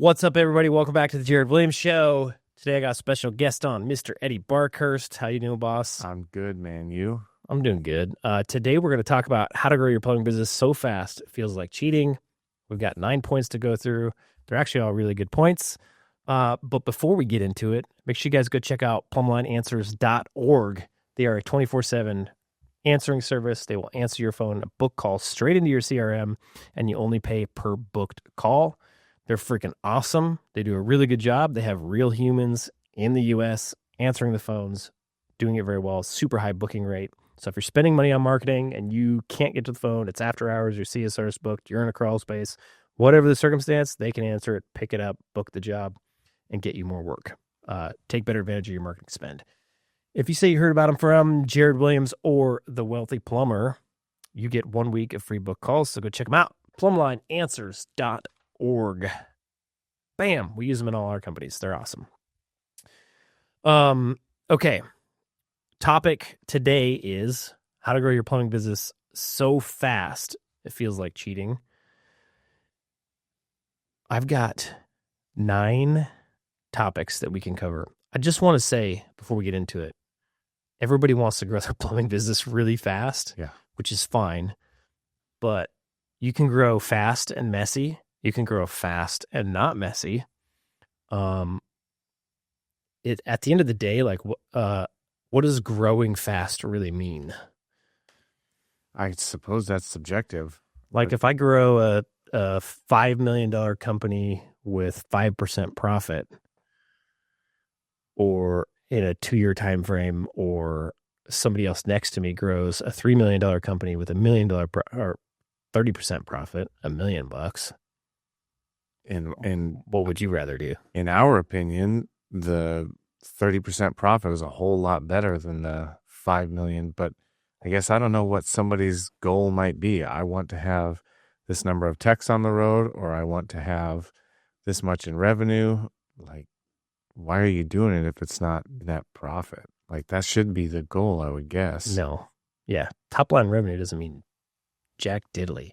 What's up, everybody? Welcome back to the Jared Williams Show. Today I got a special guest on, Mr. Eddie Barkhurst. How you doing, boss? I'm good, man. You? I'm doing good. Today we're going to talk about how to grow your plumbing business so fast it feels like cheating. We've got 9 points to go through. They're actually all really good points. But before we get into it, make sure you guys go check out PlumbLineAnswers.org. They are a 24/7 answering service. They will answer your phone, a book call straight into your CRM, and you only pay per booked call. They're freaking awesome. They do a really good job. They have real humans in the U.S. answering the phones, doing it very well, super high booking rate. So if you're spending money on marketing and you can't get to the phone, it's after hours, your CSR is booked, you're in a crawl space, whatever the circumstance, they can answer it, pick it up, book the job, and get you more work. Take better advantage of your marketing spend. If you say you heard about them from Jared Williams or the Wealthy Plumber, you get 1 week of free book calls. So go check them out. PlumbLineAnswers.org. Bam. We use them in all our companies. They're awesome. Okay. Topic today is how to grow your plumbing business so fast it feels like cheating. I've got 9 topics that we can cover. I just want to say before we get into it, everybody wants to grow their plumbing business really fast, which is fine, but you can grow fast and messy. You can grow fast and not messy. At the end of the day, like, what does growing fast really mean? I suppose that's subjective. Like if I grow a $5 million company with 5% profit, or in a 2-year time frame, or somebody else next to me grows a $3 million company with $1 million or 30% profit, $1 million. And what would you rather do? In our opinion, the 30% profit is a whole lot better than the 5 million, but I guess I don't know what somebody's goal might be. I want to have this number of techs on the road, or I want to have this much in revenue. Like, why are you doing it if it's not net profit? Like, that should be the goal, I would guess. No. Yeah. Top line revenue doesn't mean jack diddly.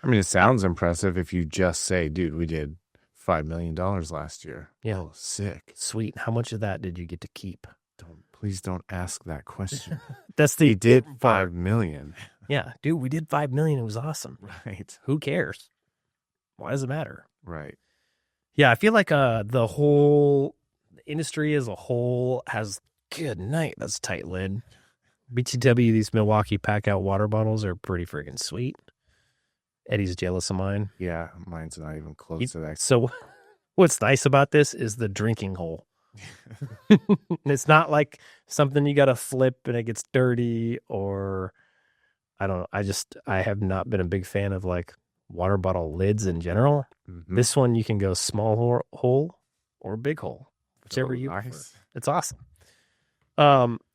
I mean, it sounds impressive if you just say, dude, we did $5 million last year. Yeah. Oh, sick. Sweet. How much of that did you get to keep? Please don't ask that question. That's the We did $5 million. Yeah. Dude, we did $5 million. It was awesome. Right. Who cares? Why does it matter? Right. Yeah. I feel like the whole industry as a whole has, good night, that's a tight lid. BTW, these Milwaukee pack out water bottles are pretty freaking sweet. Eddie's jealous of mine. Yeah, mine's not even close to that. So what's nice about this is the drinking hole. It's not like something you got to flip and it gets dirty, or I don't know. I have not been a big fan of like water bottle lids in general. Mm-hmm. This one you can go small hole or big hole, whichever you prefer. It's awesome.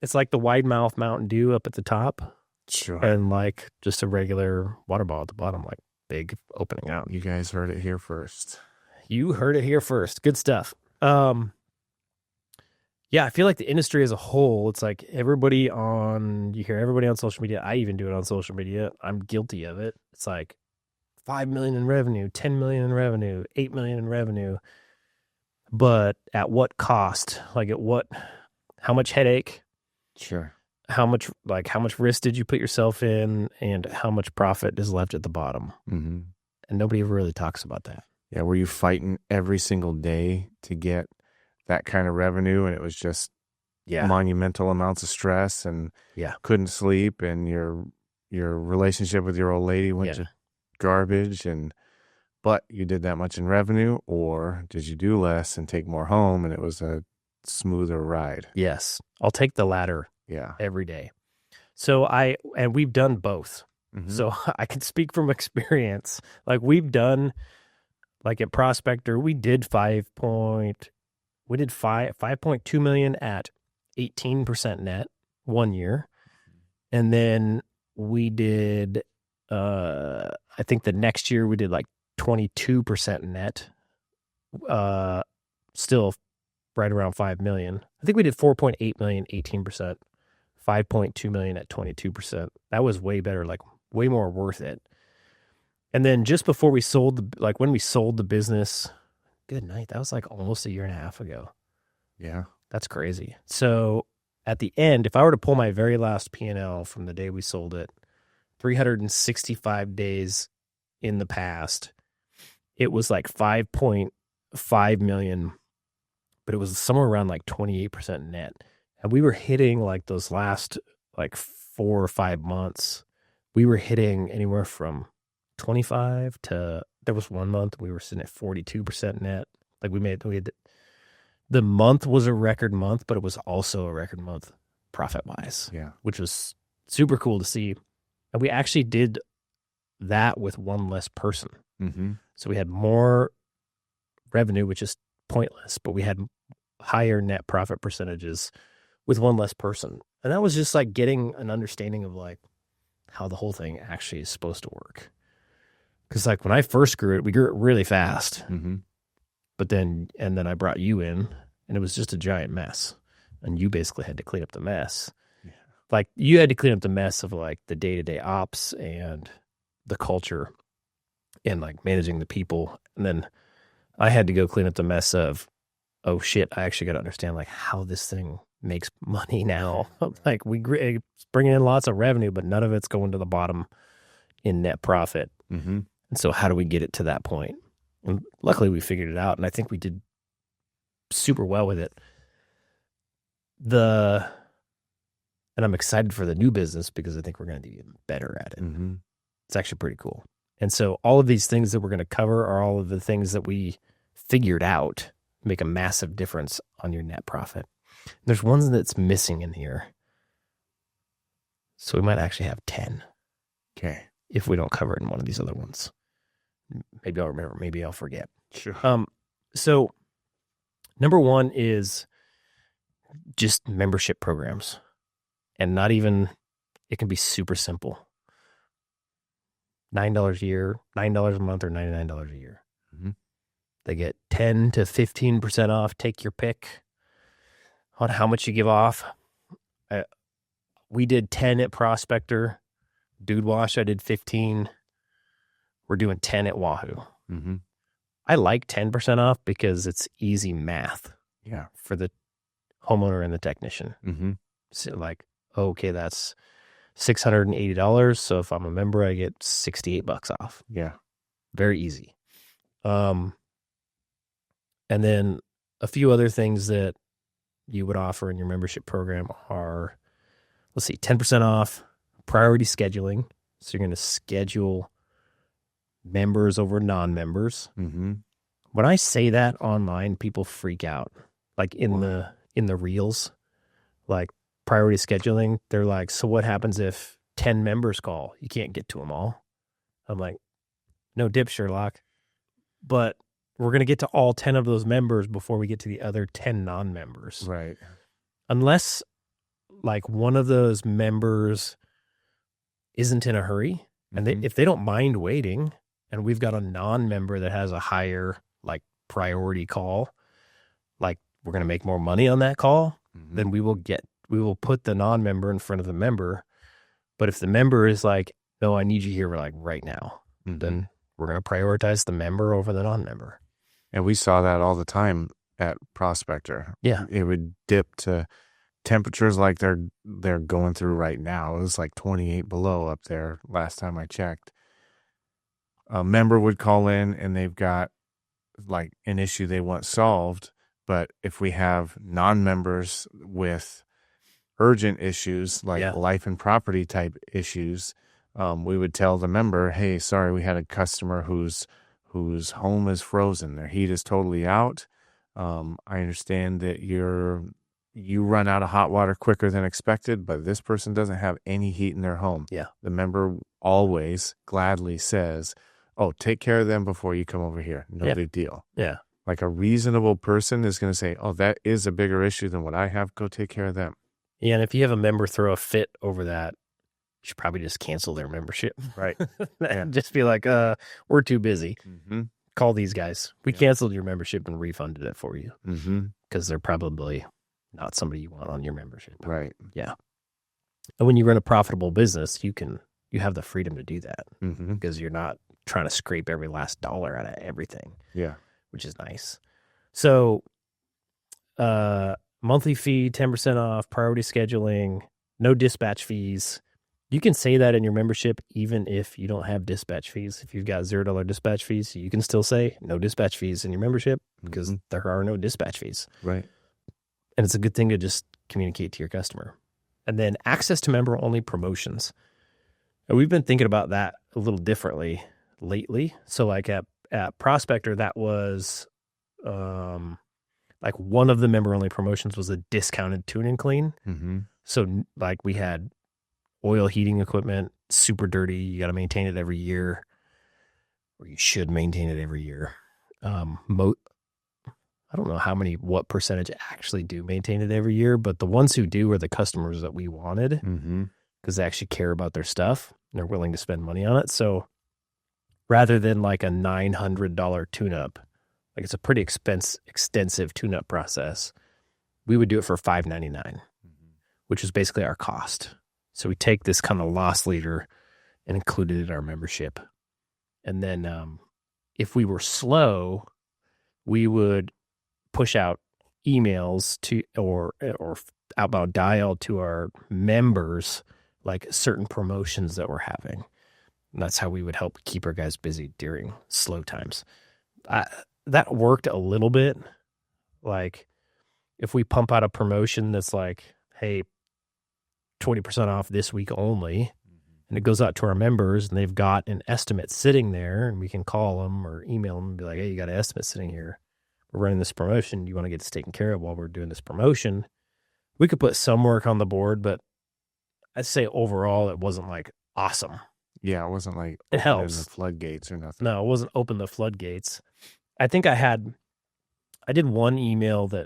It's like the wide mouth Mountain Dew up at the top. Sure. And like just a regular water bottle at the bottom, like big opening out. You guys heard it here first. You heard it here first. Good stuff. Yeah, I feel like the industry as a whole, it's like you hear everybody on social media. I even do it on social media. I'm guilty of it. It's like 5 million in revenue, 10 million in revenue, 8 million in revenue. But at what cost? Like how much headache? Sure. How much risk did you put yourself in, and how much profit is left at the bottom? Mm-hmm. And nobody really talks about that. Yeah. Were you fighting every single day to get that kind of revenue, and it was just monumental amounts of stress, and couldn't sleep, and your relationship with your old lady went to garbage, but you did that much in revenue? Or did you do less and take more home, and it was a smoother ride? Yes. I'll take the latter. Yeah. Every day. So we've done both. Mm-hmm. So I can speak from experience. Like we've done, like at Prospector, we did 5.2 million at 18% net 1 year. And then we did, I think the next year we did like 22% net, still right around 5 million. I think we did 4.8 million, 18%. 5.2 million at 22%. That was way better, like way more worth it. And then just before we sold when we sold the business Good night. That was like almost a year and a half ago. Yeah. That's crazy. So at the end, if I were to pull my very last P&L from the day we sold it, 365 days in the past, it was like 5.5 million, but it was somewhere around like 28% net. And we were hitting like those last like 4 or 5 months, we were hitting anywhere from 25 to, there was 1 month we were sitting at 42% net. Like we had, the month was a record month, but it was also a record month profit wise. Yeah. Which was super cool to see. And we actually did that with one less person. Mm-hmm. So we had more revenue, which is pointless, but we had higher net profit percentages with one less person. And that was just like getting an understanding of like how the whole thing actually is supposed to work. Because like when I first grew it, we grew it really fast. Mm-hmm. But then I brought you in and it was just a giant mess. And you basically had to clean up the mess. Yeah. Like you had to clean up the mess of like the day-to-day ops and the culture and like managing the people. And then I had to go clean up the mess of, oh shit, I actually got to understand like how this thing makes money now. Like it's bringing in lots of revenue, but none of it's going to the bottom in net profit. Mm-hmm. And so how do we get it to that point? And luckily we figured it out. And I think we did super well with it. And I'm excited for the new business because I think we're going to be even better at it. Mm-hmm. It's actually pretty cool. And so all of these things that we're going to cover are all of the things that we figured out make a massive difference on your net profit. There's one that's missing in here. So we might actually have 10. Okay. If we don't cover it in one of these other ones. Maybe I'll remember, maybe I'll forget. Sure. So number one is just membership programs. And not even, it can be super simple. $9 a year, $9 a month, or $99 a year. Mm-hmm. They get 10 to 15% off. Take your pick on how much you give off. We did 10 at Prospector. Dude Wash, I did 15. We're doing 10 at Wahoo. Mm-hmm. I like 10% off because it's easy math. Yeah. For the homeowner and the technician. Mm-hmm. So like, okay, that's $680. So if I'm a member, I get $68 off. Yeah. Very easy. And then a few other things that you would offer in your membership program are, let's see, 10% off priority scheduling. So you're going to schedule members over non-members. Mm-hmm. When I say that online, people freak out. Like in the reels, like priority scheduling, they're like, so what happens if 10 members call? You can't get to them all. I'm like, no dip, Sherlock. But we're going to get to all 10 of those members before we get to the other 10 non-members. Right. Unless like one of those members isn't in a hurry and if they don't mind waiting and we've got a non-member that has a higher like priority call, like we're going to make more money on that call, then we will put the non-member in front of the member. But if the member is like, no, I need you here like right now, then we're going to prioritize the member over the non-member. And we saw that all the time at Prospector. Yeah. It would dip to temperatures like they're going through right now. It was like 28 below up there last time I checked. A member would call in and they've got like an issue they want solved. But if we have non-members with urgent issues like life and property type issues, we would tell the member, hey, sorry, we had a customer whose home is frozen. Their heat is totally out. I understand that you run out of hot water quicker than expected, but this person doesn't have any heat in their home. Yeah. The member always gladly says, oh, take care of them before you come over here. No big deal. Yeah. Like a reasonable person is going to say, oh, that is a bigger issue than what I have. Go take care of them. Yeah. And if you have a member throw a fit over that, you should probably just cancel their membership. Right. Just be like, we're too busy. Mm-hmm. Call these guys. We canceled your membership and refunded it for you. Mm-hmm. Because they're probably not somebody you want on your membership. Right. Yeah. And when you run a profitable business, you have the freedom to do that because you're not trying to scrape every last dollar out of everything. Yeah. Which is nice. So, monthly fee, 10% off, priority scheduling, no dispatch fees. You can say that in your membership, even if you don't have dispatch fees. If you've got $0 dispatch fees, you can still say no dispatch fees in your membership because there are no dispatch fees. Right. And it's a good thing to just communicate to your customer. And then access to member-only promotions. And we've been thinking about that a little differently lately. So like at Prospector, that was like one of the member-only promotions was a discounted tune and clean. Mm-hmm. So like we had oil heating equipment, super dirty. You got to maintain it every year, or you should maintain it every year. I don't know what percentage actually do maintain it every year, but the ones who do are the customers that we wanted because they actually care about their stuff and they're willing to spend money on it. So rather than like a $900 tune-up, like it's a pretty extensive tune-up process, we would do it for $599, which is basically our cost. So we take this kind of loss leader and include it in our membership. And then if we were slow, we would push out emails to or outbound dial to our members, like certain promotions that we're having. And that's how we would help keep our guys busy during slow times. That worked a little bit. Like if we pump out a promotion that's like, hey, 20% off this week only, and it goes out to our members and they've got an estimate sitting there and we can call them or email them and be like, hey, you got an estimate sitting here. We're running this promotion. You want to get this taken care of while we're doing this promotion. We could put some work on the board, but I'd say overall it wasn't like awesome. Yeah, it wasn't like it helps the floodgates or nothing. No, it wasn't open the floodgates. I think I did one email that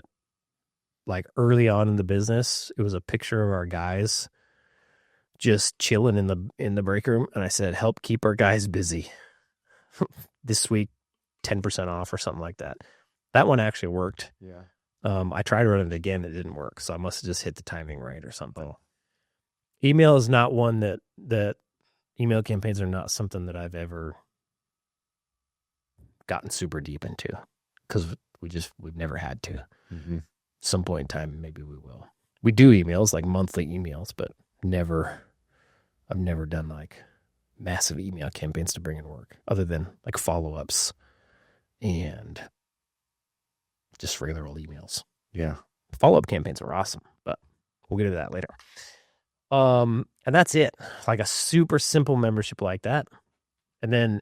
like early on in the business, it was a picture of our guys just chilling in the break room. And I said, help keep our guys busy this week, 10% off or something like that. That one actually worked. Yeah. I tried running it again. It didn't work. So I must have just hit the timing right or something. Email is not one that email campaigns are not something that I've ever gotten super deep into because we've never had to. Mm-hmm. Some point in time, maybe we will. We do emails, like monthly emails, but I've never done like massive email campaigns to bring in work other than like follow-ups and just regular old emails. Yeah. Follow-up campaigns are awesome, but we'll get to that later. And that's it. Like a super simple membership like that. And then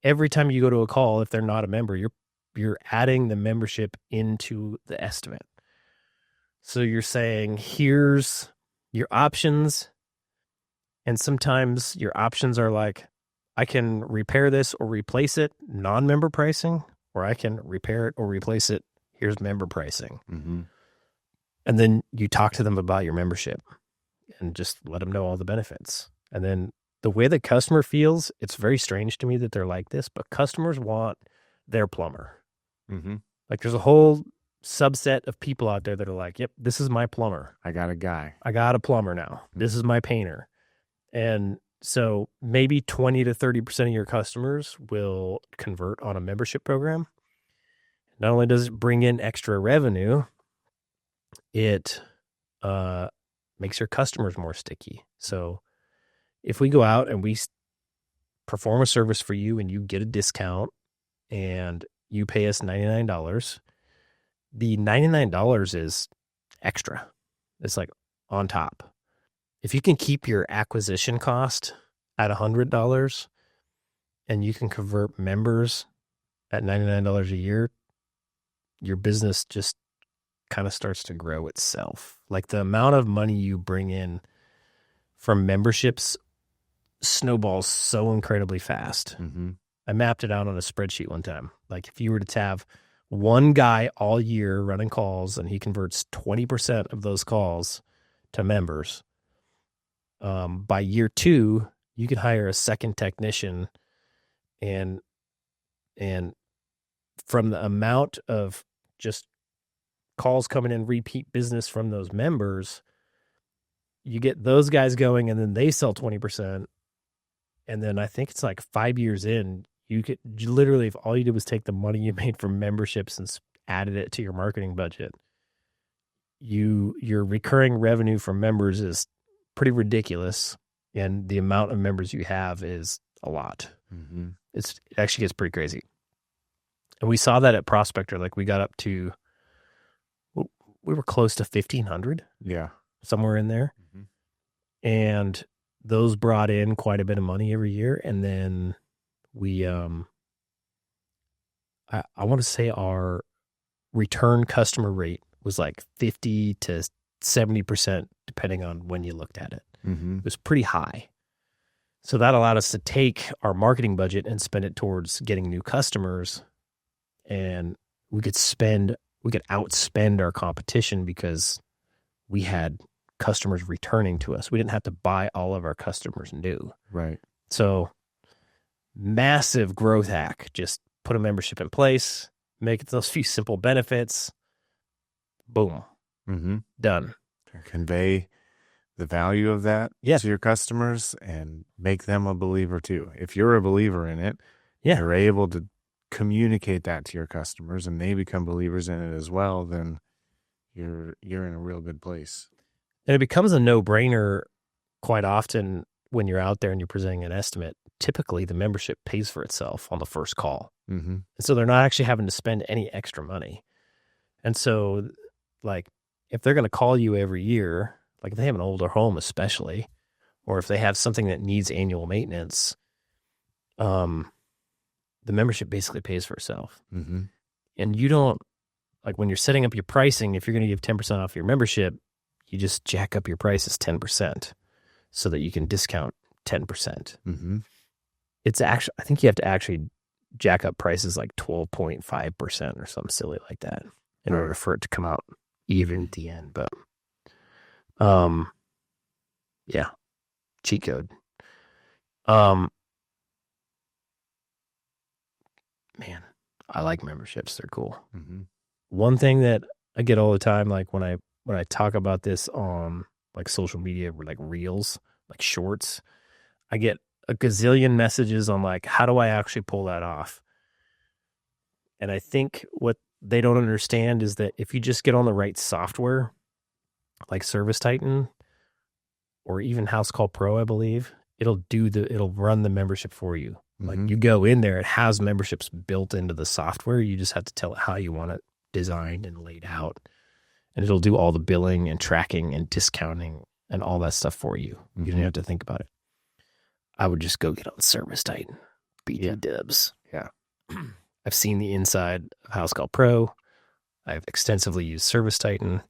every time you go to a call, if they're not a member, you're adding the membership into the estimate. So you're saying, here's your options. And sometimes your options are like, I can repair this or replace it, non-member pricing, or I can repair it or replace it. Here's member pricing. Mm-hmm. And then you talk to them about your membership and just let them know all the benefits. And then the way the customer feels, it's very strange to me that they're like this, but customers want their plumber. Mm-hmm. Like there's a whole subset of people out there that are like, yep, this is my plumber. I got a guy. I got a plumber now. This is my painter. And so maybe 20 to 30% of your customers will convert on a membership program. Not only does it bring in extra revenue, it makes your customers more sticky. So if we go out and we perform a service for you and you get a discount and you pay us $99, the $99 is extra. It's like on top. If you can keep your acquisition cost at $100 and you can convert members at $99 a year, your business just kind of starts to grow itself. Like the amount of money you bring in from memberships snowballs so incredibly fast. Mm-hmm. I mapped it out on a spreadsheet one time. Like if you were to have one guy all year running calls and he converts 20% of those calls to members, by year 2, you could hire a second technician and from the amount of just calls coming in, repeat business from those members, you get those guys going and then they sell 20%. And then I think it's like 5 years in, you could literally, if all you did was take the money you made from memberships and added it to your marketing budget, your recurring revenue from members is pretty ridiculous, and the amount of members you have is a lot. Mm-hmm. It actually gets pretty crazy. And we saw that at Prospector. Like we got up to, we were close to 1,500. Yeah. Somewhere in there. Mm-hmm. And those brought in quite a bit of money every year. And then we, I want to say our return customer rate was like 50 to 70%, depending on when you looked at it. Mm-hmm. It was pretty high. So that allowed us to take our marketing budget and spend it towards getting new customers. And we could outspend our competition because we had customers returning to us. We didn't have to buy all of our customers new. Right. So massive growth hack. Just put a membership in place, make it those few simple benefits. Boom. Mm-hmm. Done. Convey the value of that Yeah. to your customers and make them a believer too. If you're a believer in it, Yeah. you're able to communicate that to your customers and they become believers in it as well, then you're in a real good place. And it becomes a no-brainer quite often when you're out there and you're presenting an estimate. Typically, the membership pays for itself on the first call. Mm-hmm. And so they're not actually having to spend any extra money. And so, like, if they're going to call you every year, like if they have an older home especially, or if they have something that needs annual maintenance, the membership basically pays for itself. Mm-hmm. And you don't, like when you're setting up your pricing, if you're going to give 10% off your membership, you just jack up your prices 10% so that you can discount 10%. Mm-hmm. It's actually, I think you have to actually jack up prices like 12.5% or something silly like that in order for it to come out even at the end. But, yeah, cheat code. Man, I like memberships. They're cool. Mm-hmm. One thing that I get all the time, like when I talk about this on like social media, like reels, like shorts, I get a gazillion messages on like, how do I actually pull that off? And I think what they don't understand is that if you just get on the right software, like Service Titan or even House Call Pro, I believe, it'll run the membership for you. Mm-hmm. Like you go in there, it has memberships built into the software. You just have to tell it how you want it designed and laid out. And it'll do all the billing and tracking and discounting and all that stuff for you. Mm-hmm. You don't have to think about it. I would just go get on Service Titan. BT dubs. Yeah. I've seen the inside of House Call Pro. I've extensively used Service Titan.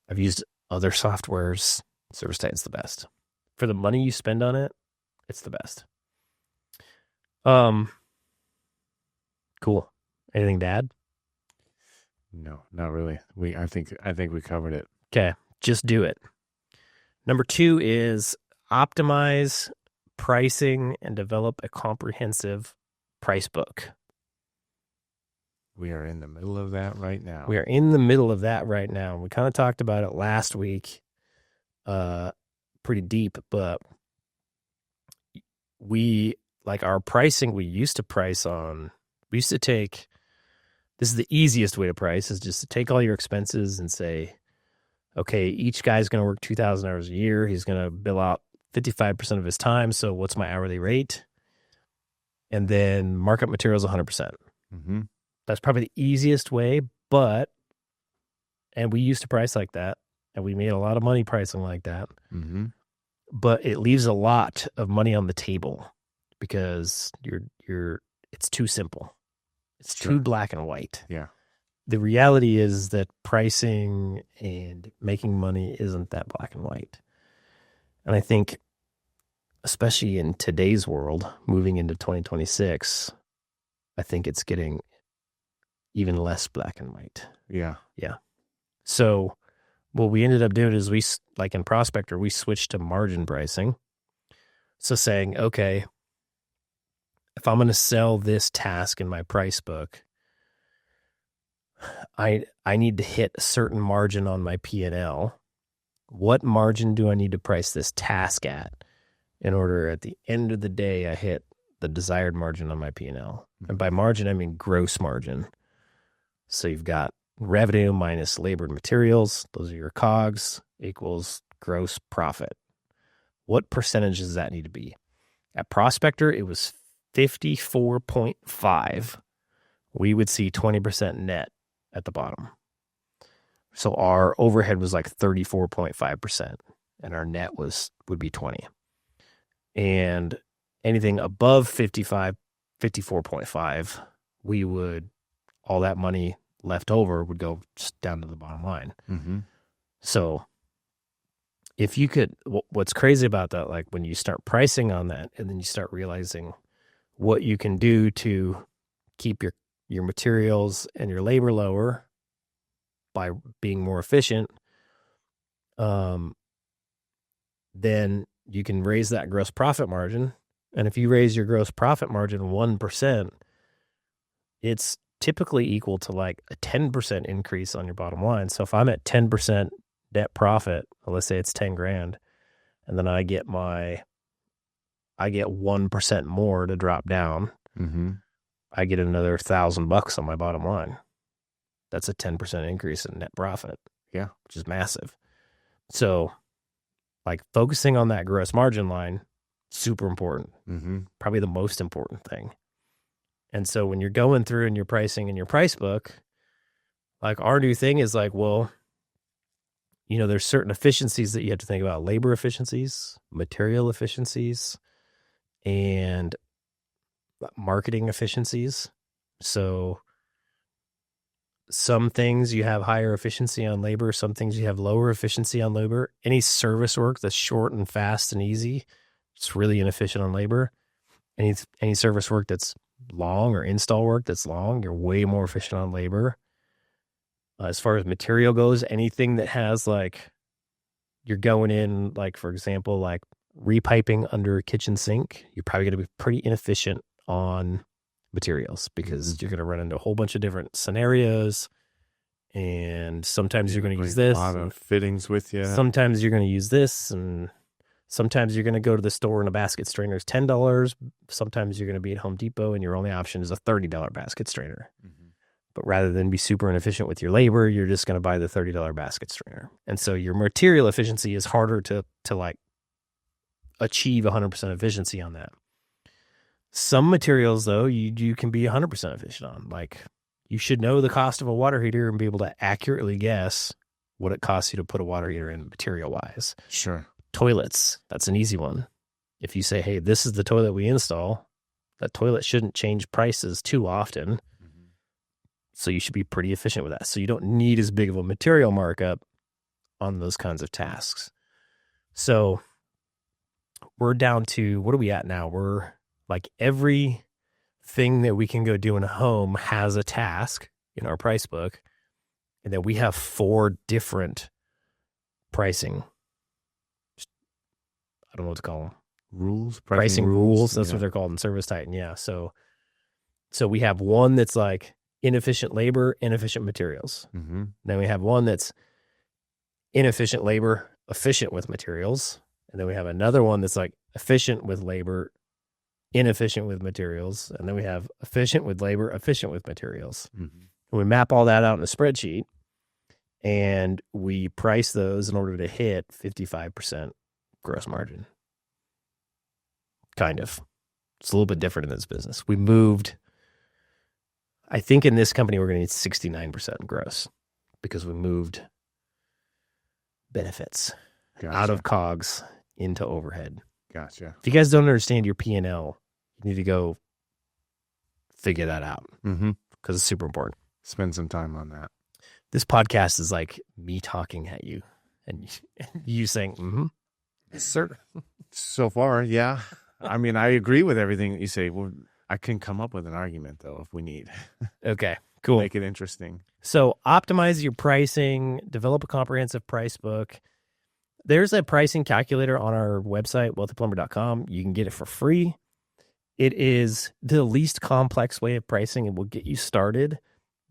I've used other softwares. Service Titan's the best. For the money you spend on it, it's the best. Cool. Anything to add? No, not really. I think we covered it. Okay, just do it. Number 2 is optimize pricing and develop a comprehensive price book. We are in the middle of that right now. We are in the middle of that right now. We kind of talked about it last week, pretty deep, but we like our pricing. We used to take, this is the easiest way to price, is just to take all your expenses and say, okay, each guy's going to work 2,000 hours a year. He's going to bill out 55% of his time. So what's my hourly rate? And then markup materials 100%. Mm-hmm. That's probably the easiest way, and we used to price like that, and we made a lot of money pricing like that. Mm-hmm. But it leaves a lot of money on the table because it's too simple. It's too black and white. Yeah. The reality is that pricing and making money isn't that black and white. And I think, especially in today's world, moving into 2026, I think it's getting even less black and white. Yeah. Yeah. So what we ended up doing is like in Prospector, we switched to margin pricing. So saying, okay, if I'm going to sell this task in my price book, I need to hit a certain margin on my P&L. What margin do I need to price this task at in order at the end of the day I hit the desired margin on my P&L? And by margin, I mean gross margin. So you've got revenue minus labor and materials. Those are your COGS equals gross profit. What percentage does that need to be? At Prospector, it was 54.5. We would see 20% net at the bottom. So our overhead was like 34.5%, and our net would be 20. And anything above 54.5, we would, all that money left over would go just down to the bottom line. Mm-hmm. So if you could, what's crazy about that, like when you start pricing on that and then you start realizing what you can do to keep your materials and your labor lower by being more efficient, then you can raise that gross profit margin. And if you raise your gross profit margin 1%, it's typically equal to like a 10% increase on your bottom line. So if I'm at 10% net profit, let's say it's 10 grand, and then I get 1% more to drop down, Mm-hmm. I get another $1,000 on my bottom line. That's a 10% increase in net profit. Yeah. Which is massive. So like focusing on that gross margin line, super important. Mm-hmm. Probably the most important thing. And so when you're going through and you're pricing in your price book, like our new thing is like, well, you know, there's certain efficiencies that you have to think about: labor efficiencies, material efficiencies, and marketing efficiencies. So some things you have higher efficiency on labor, some things you have lower efficiency on labor. Any service work that's short and fast and easy, it's really inefficient on labor. Any service work that's long or install work that's long, you're way more efficient on labor. As far as material goes, anything that has like, you're going in, like, for example, like repiping under a kitchen sink, you're probably going to be pretty inefficient on materials because you're going to run into a whole bunch of different scenarios. And sometimes you're going to use this. A lot of fittings with you. Sometimes you're going to use this, and sometimes you're going to go to the store and a basket strainer is $10. Sometimes you're going to be at Home Depot and your only option is a $30 basket strainer. Mm-hmm. But rather than be super inefficient with your labor, you're just going to buy the $30 basket strainer. And so your material efficiency is harder to like achieve 100% efficiency on that. Some materials, though, you can be 100% efficient on. Like, you should know the cost of a water heater and be able to accurately guess what it costs you to put a water heater in material-wise. Sure. Toilets, that's an easy one. If you say, hey, this is the toilet we install, that toilet shouldn't change prices too often. Mm-hmm. So you should be pretty efficient with that. So you don't need as big of a material markup on those kinds of tasks. So we're down to, what are we at now? We're like, every thing that we can go do in a home has a task in our price book. And then we have 4 different pricing, I don't know what to call them. Rules? Pricing rules. That's what they're called in Service Titan. Yeah. So we have one that's like inefficient labor, inefficient materials. Mm-hmm. Then we have one that's inefficient labor, efficient with materials. And then we have another one that's like efficient with labor, inefficient with materials. And then we have efficient with labor, efficient with materials. Mm-hmm. And we map all that out in a spreadsheet, and we price those in order to hit 55% gross margin. Kind of. It's a little bit different in this business. We moved, I think in this company, we're going to need 69% gross because we moved benefits out of COGS into overhead. Gotcha. If you guys don't understand your P&L, you need to go figure that out because it's super important. Spend some time on that. This podcast is like me talking at you and you saying, mm-hmm. Yes, sir. So far, yeah. I mean, I agree with everything that you say. Well, I can come up with an argument, though, if we need. Okay, cool. Make it interesting. So optimize your pricing, develop a comprehensive price book. There's a pricing calculator on our website, wealthyplumber.com. You can get it for free. It is the least complex way of pricing. It will get you started.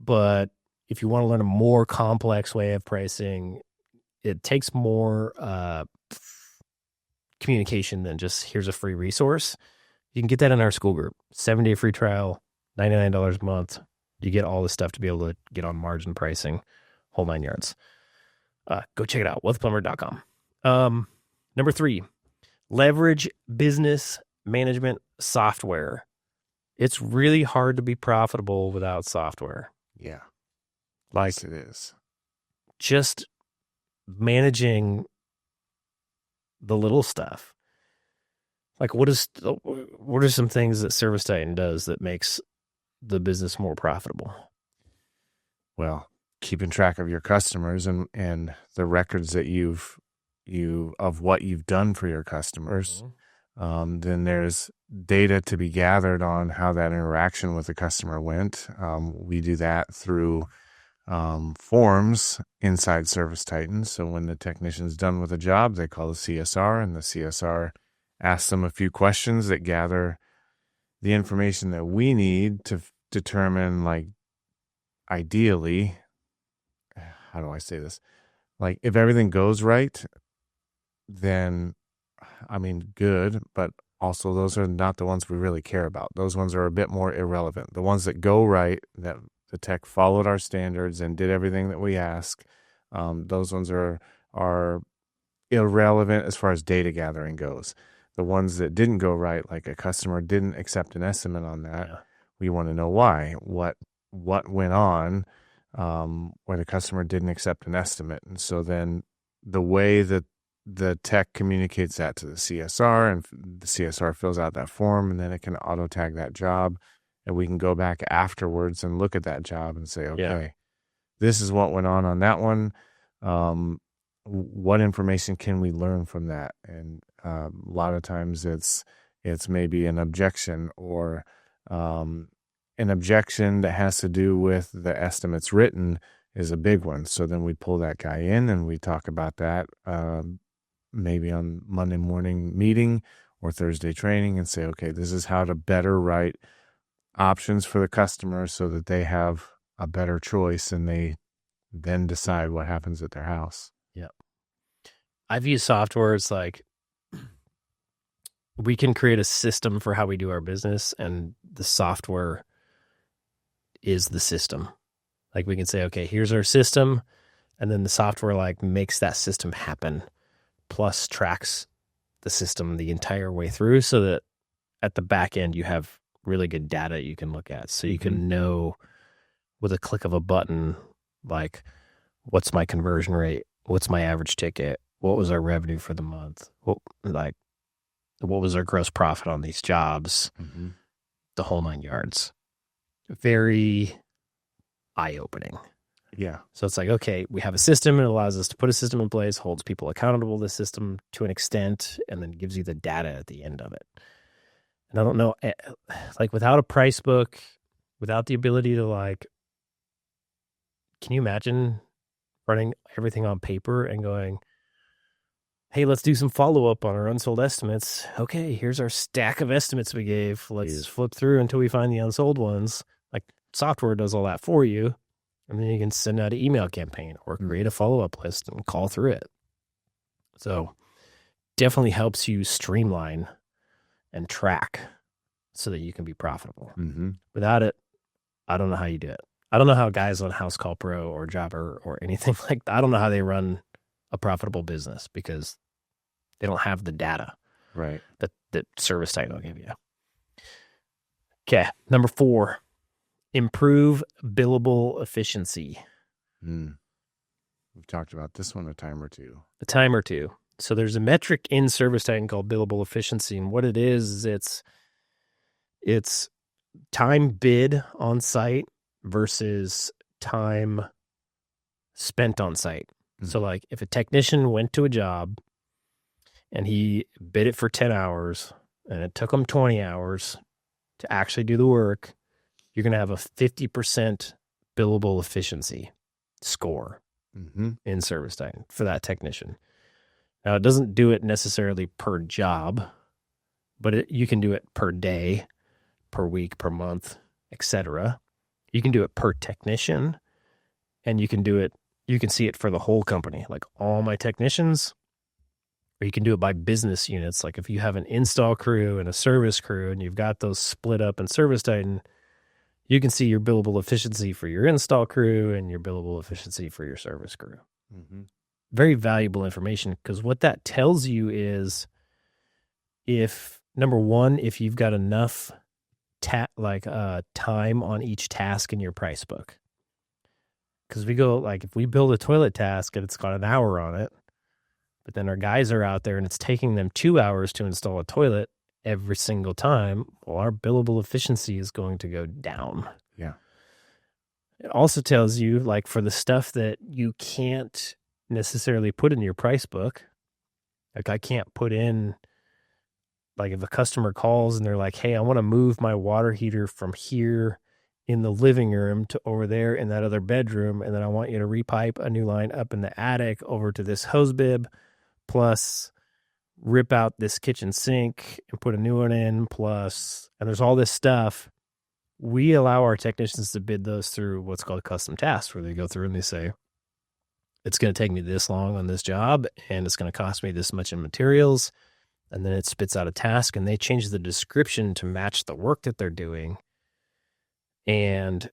But if you want to learn a more complex way of pricing, it takes more communication than just here's a free resource. You can get that in our school group. 7-day free trial, $99 a month. You get all this stuff to be able to get on margin pricing, whole 9 yards. Go check it out, wealthyplumber.com. Number 3, leverage business management software. It's really hard to be profitable without software. Yeah. Like, Yes, it is. just managing the little stuff. Like, what are some things that ServiceTitan does that makes the business more profitable? Well, keeping track of your customers and the records that of what you've done for your customers. Then there's data to be gathered on how that interaction with the customer went. We do that through forms inside ServiceTitan. So when the technician's done with a job, they call the CSR, and the CSR asks them a few questions that gather the information that we need to determine, like, ideally, how do I say this? Like, if everything goes right, then, I mean, good, but also those are not the ones we really care about. Those ones are a bit more irrelevant. The ones that go right, that the tech followed our standards and did everything that we ask, those ones are irrelevant as far as data gathering goes. The ones that didn't go right, like a customer didn't accept an estimate on that, we want to know why. What went on where the customer didn't accept an estimate. And so then the way that the tech communicates that to the CSR, and the CSR fills out that form, and then it can auto tag that job, and we can go back afterwards and look at that job and say, okay, this is what went on that one. What information can we learn from that? And a lot of times it's maybe an objection, or an objection that has to do with the estimates written is a big one. So then we pull that guy in and we talk about that, maybe on Monday morning meeting or Thursday training, and say, okay, this is how to better write options for the customer so that they have a better choice, and they then decide what happens at their house. Yep. I've used software. It's like, we can create a system for how we do our business, and the software is the system. Like, we can say, okay, here's our system, and then the software like makes that system happen, plus tracks the system the entire way through, so that at the back end you have really good data you can look at. So you can know with a click of a button, like, what's my conversion rate? What's my average ticket? What was our revenue for the month? What was our gross profit on these jobs? The whole 9 yards. Very eye-opening. Yeah. So it's like, okay, we have a system. It allows us to put a system in place, holds people accountable to the system to an extent, and then gives you the data at the end of it. And I don't know, like, without a price book, without the ability to, like, can you imagine running everything on paper and going, hey, let's do some follow-up on our unsold estimates. Okay, here's our stack of estimates we gave. Let's flip through until we find the unsold ones. Like, software does all that for you. And then you can send out an email campaign or create a follow-up list and call through it. So definitely helps you streamline and track so that you can be profitable. Without it, I don't know how you do it. I don't know how guys on House Call Pro or Jobber or anything like that, I don't know how they run a profitable business, because they don't have the data that ServiceTitan will give you. Okay, number 4, improve billable efficiency. We've talked about this one a time or two. So there's a metric in ServiceTitan called billable efficiency, and what it is it's time bid on site versus time spent on site. So, like, if a technician went to a job and he bid it for 10 hours and it took him 20 hours to actually do the work, you're going to have a 50% billable efficiency score in ServiceTitan for that technician. Now, it doesn't do it necessarily per job, but you can do it per day, per week, per month, etc. You can do it per technician, and you can see it for the whole company, like all my technicians, or you can do it by business units. Like, if you have an install crew and a service crew and you've got those split up in ServiceTitan, You can see your billable efficiency for your install crew and your billable efficiency for your service crew. Mm-hmm. Very valuable information, because what that tells you is if, number one, if you've got enough time on each task in your price book. Because we go, like, if we build a toilet task and it's got an hour on it, but then our guys are out there and it's taking them 2 hours to install a toilet every single time, well, our billable efficiency is going to go down. Yeah. It also tells you, like, for the stuff that you can't necessarily put in your price book, like I can't put in, like, if a customer calls and they're like, hey, I want to move my water heater from here in the living room to over there in that other bedroom, and then I want you to repipe a new line up in the attic over to this hose bib, plus rip out this kitchen sink and put a new one in, plus, and there's all this stuff. We allow our technicians to bid those through what's called custom tasks, where they go through and they say, it's going to take me this long on this job, and it's going to cost me this much in materials. And then it spits out a task, and they change the description to match the work that they're doing. And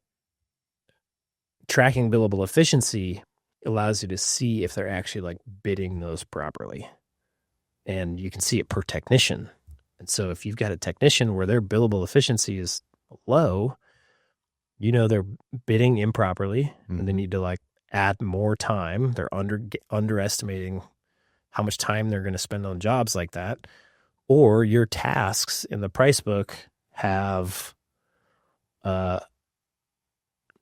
tracking billable efficiency allows you to see if they're actually, like, bidding those properly. And you can see it per technician. And so if you've got a technician where their billable efficiency is low, you know they're bidding improperly, and they need to, like, add more time. They're underestimating how much time they're going to spend on jobs like that. Or your tasks in the price book have not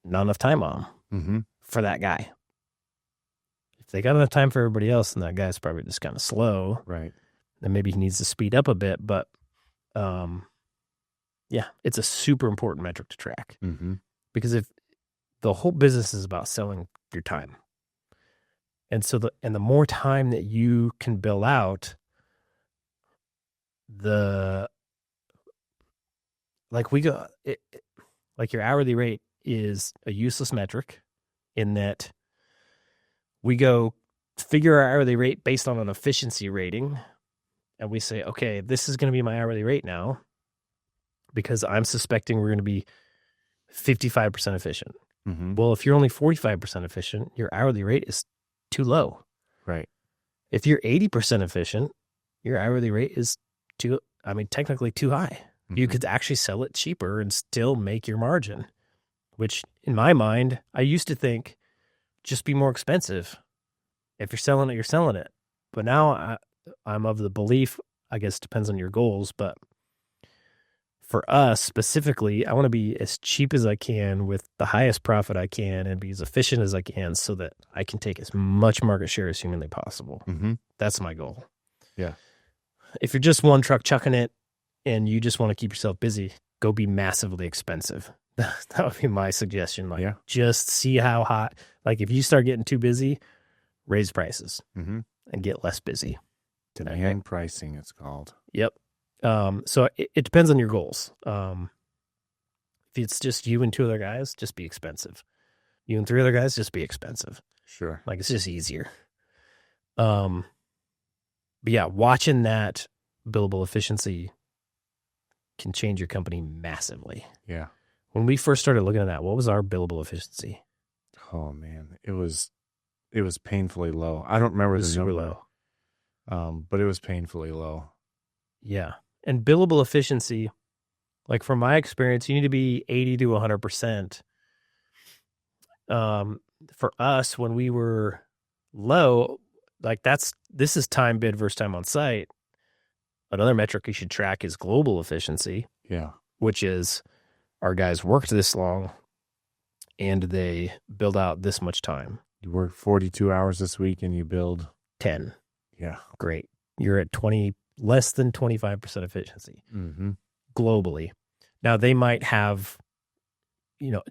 enough time on for that guy. If they got enough time for everybody else, then that guy's probably just kind of slow. Right. And maybe he needs to speed up a bit. But yeah, it's a super important metric to track. Because if the whole business is about selling your time. And so the more time that you can bill out, like your hourly rate is a useless metric, in that we go figure our hourly rate based on an efficiency rating. And we say, okay, this is going to be my hourly rate now, because I'm suspecting we're going to be 55% efficient. Well, if you're only 45% efficient, your hourly rate is too low. Right. If you're 80% efficient, your hourly rate is technically too high. You could actually sell it cheaper and still make your margin, which in my mind, I used to think just be more expensive. If you're selling it, you're selling it. But now I'm of the belief, I guess it depends on your goals, but for us specifically, I want to be as cheap as I can with the highest profit I can and be as efficient as I can so that I can take as much market share as humanly possible. That's my goal. Yeah. If you're just one truck chucking it and you just want to keep yourself busy, go be massively expensive. That would be my suggestion. Like, just see how hot, like, if you start getting too busy, raise prices and get less busy. Demand pricing, it's called. Yep. So it depends on your goals. If it's just you and two other guys, just be expensive. You and three other guys, just be expensive. Sure. Like, it's just easier. But yeah, watching that billable efficiency can change your company massively. Yeah. When we first started looking at that, what was our billable efficiency? Oh man, it was painfully low. I don't remember the super number. Low. But it was painfully low. Yeah. And billable efficiency, like, from my experience, you need to be 80 to 100%. For us, when we were low, like, this is time bid versus time on site. Another metric you should track is global efficiency. Yeah. Which is, our guys worked this long and they build out this much time. You work 42 hours this week and you build 10. Yeah. Great. You're at less than 25% efficiency globally. Now, they might have,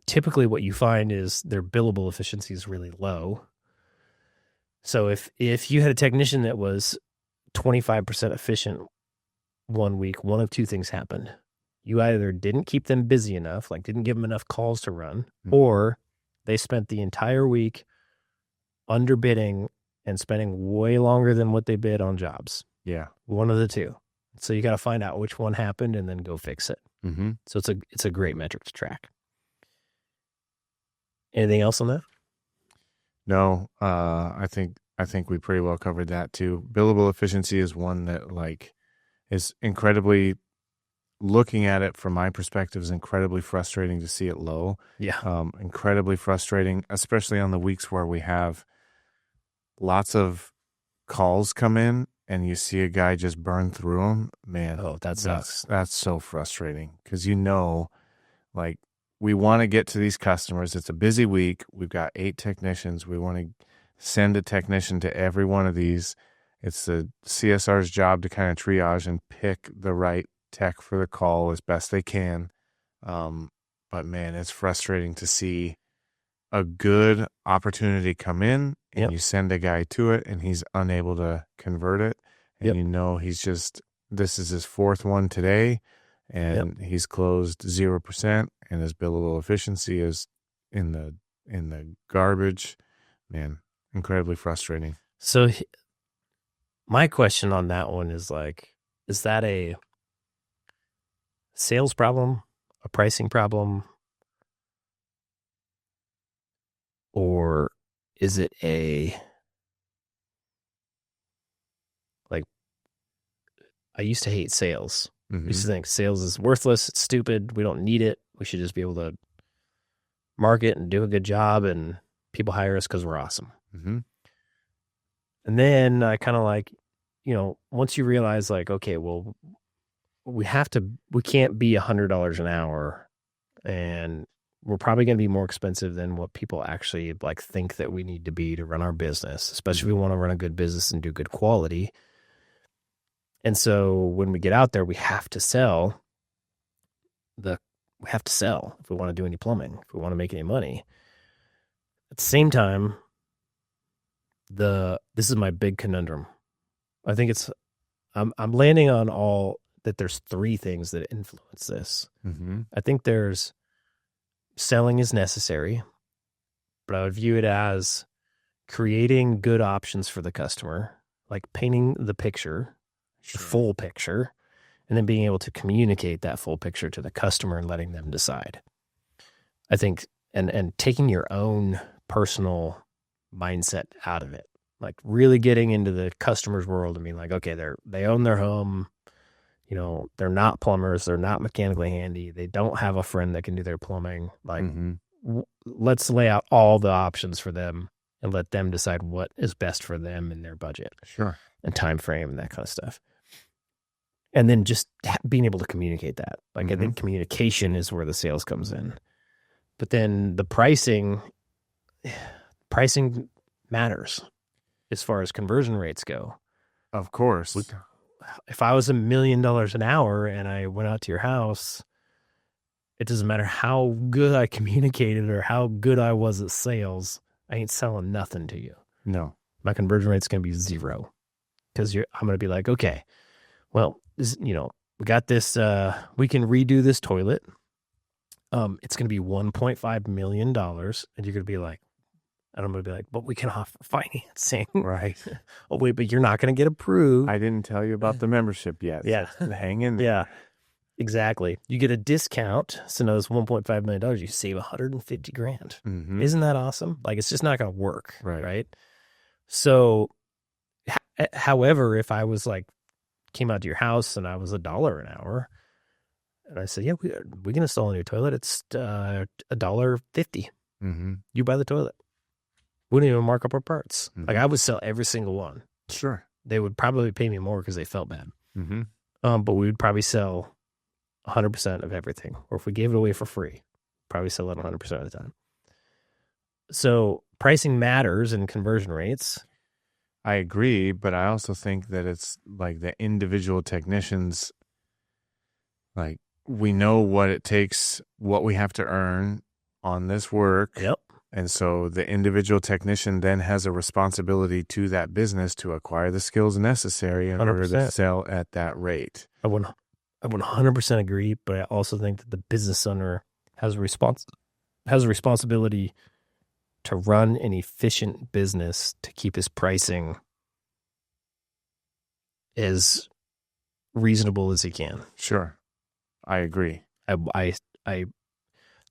typically what you find is their billable efficiency is really low. So if you had a technician that was 25% efficient one week, one of two things happened. You either didn't keep them busy enough, like didn't give them enough calls to run, or they spent the entire week underbidding and spending way longer than what they bid on jobs. Yeah. One of the two. So you got to find out which one happened and then go fix it. So it's a great metric to track. Anything else on that? No, I think we pretty well covered that too. Billable efficiency is one that like is incredibly, looking at it from my perspective, is incredibly frustrating to see it low. Yeah. Incredibly frustrating, especially on the weeks where we have lots of calls come in and you see a guy just burn through them. Man, Oh, that sucks. that's so frustrating because like we want to get to these customers. It's a busy week. We've got 8 technicians. We want to send a technician to every one of these. It's the CSR's job to kind of triage and pick the right tech for the call as best they can. But man, it's frustrating to see a good opportunity come in and you send a guy to it and he's unable to convert it. And this is his 4th one today and he's closed 0% and his billable efficiency is in the garbage. Man, incredibly frustrating. So my question on that one is like, is that a sales problem, a pricing problem, or is it I used to hate sales. I used to think sales is worthless. It's stupid. We don't need it. We should just be able to market and do a good job and people hire us because we're awesome. And then I kind of like, once you realize like, okay, well, we can't be $100 an hour and we're probably going to be more expensive than what people actually like think that we need to be to run our business, especially if we want to run a good business and do good quality. And so when we get out there, we have to sell if we want to do any plumbing, if we want to make any money. At the same time, this is my big conundrum. I think I'm landing on all that there's 3 things that influence this. I think there's selling is necessary, but I would view it as creating good options for the customer, like painting the picture, the full picture, and then being able to communicate that full picture to the customer and letting them decide. I think, and taking your own personal mindset out of it, like really getting into the customer's world and being like, okay, they own their home. They're not plumbers. They're not mechanically handy. They don't have a friend that can do their plumbing. Like, let's lay out all the options for them and let them decide what is best for them and their budget. Sure. And time frame and that kind of stuff. And then just being able to communicate that. Like, I think communication is where the sales comes in. But then the pricing matters as far as conversion rates go. Of course. If I was $1 million an hour and I went out to your house, it doesn't matter how good I communicated or how good I was at sales. I ain't selling nothing to you. No. My conversion rate's going to be 0 because I'm going to be like, okay, well, we got this. We can redo this toilet. It's going to be $1.5 million, and you're going to be like, and I'm going to be like, but we can offer financing. Right. Oh, wait, but you're not going to get approved. I didn't tell you about the membership yet. Yeah. So hang in there. Yeah, exactly. You get a discount. So now it's $1.5 million. You save $150,000. Isn't that awesome? Like, it's just not going to work. Right. So, however, if I was like, came out to your house and I was $1 an hour and I said, yeah, we can install a new toilet. It's $1.50. You buy the toilet. We don't even mark up our parts. Like, I would sell every single one. Sure. They would probably pay me more because they felt bad. But we would probably sell 100% of everything. Or if we gave it away for free, probably sell it 100% of the time. So pricing matters and conversion rates. I agree, but I also think that it's like the individual technicians, like, we know what it takes, what we have to earn on this work. Yep. And so the individual technician then has a responsibility to that business to acquire the skills necessary in 100%. order to sell at that rate. I 100% agree, but I also think that the business owner has a responsibility to run an efficient business to keep his pricing as reasonable as he can. Sure. I agree. I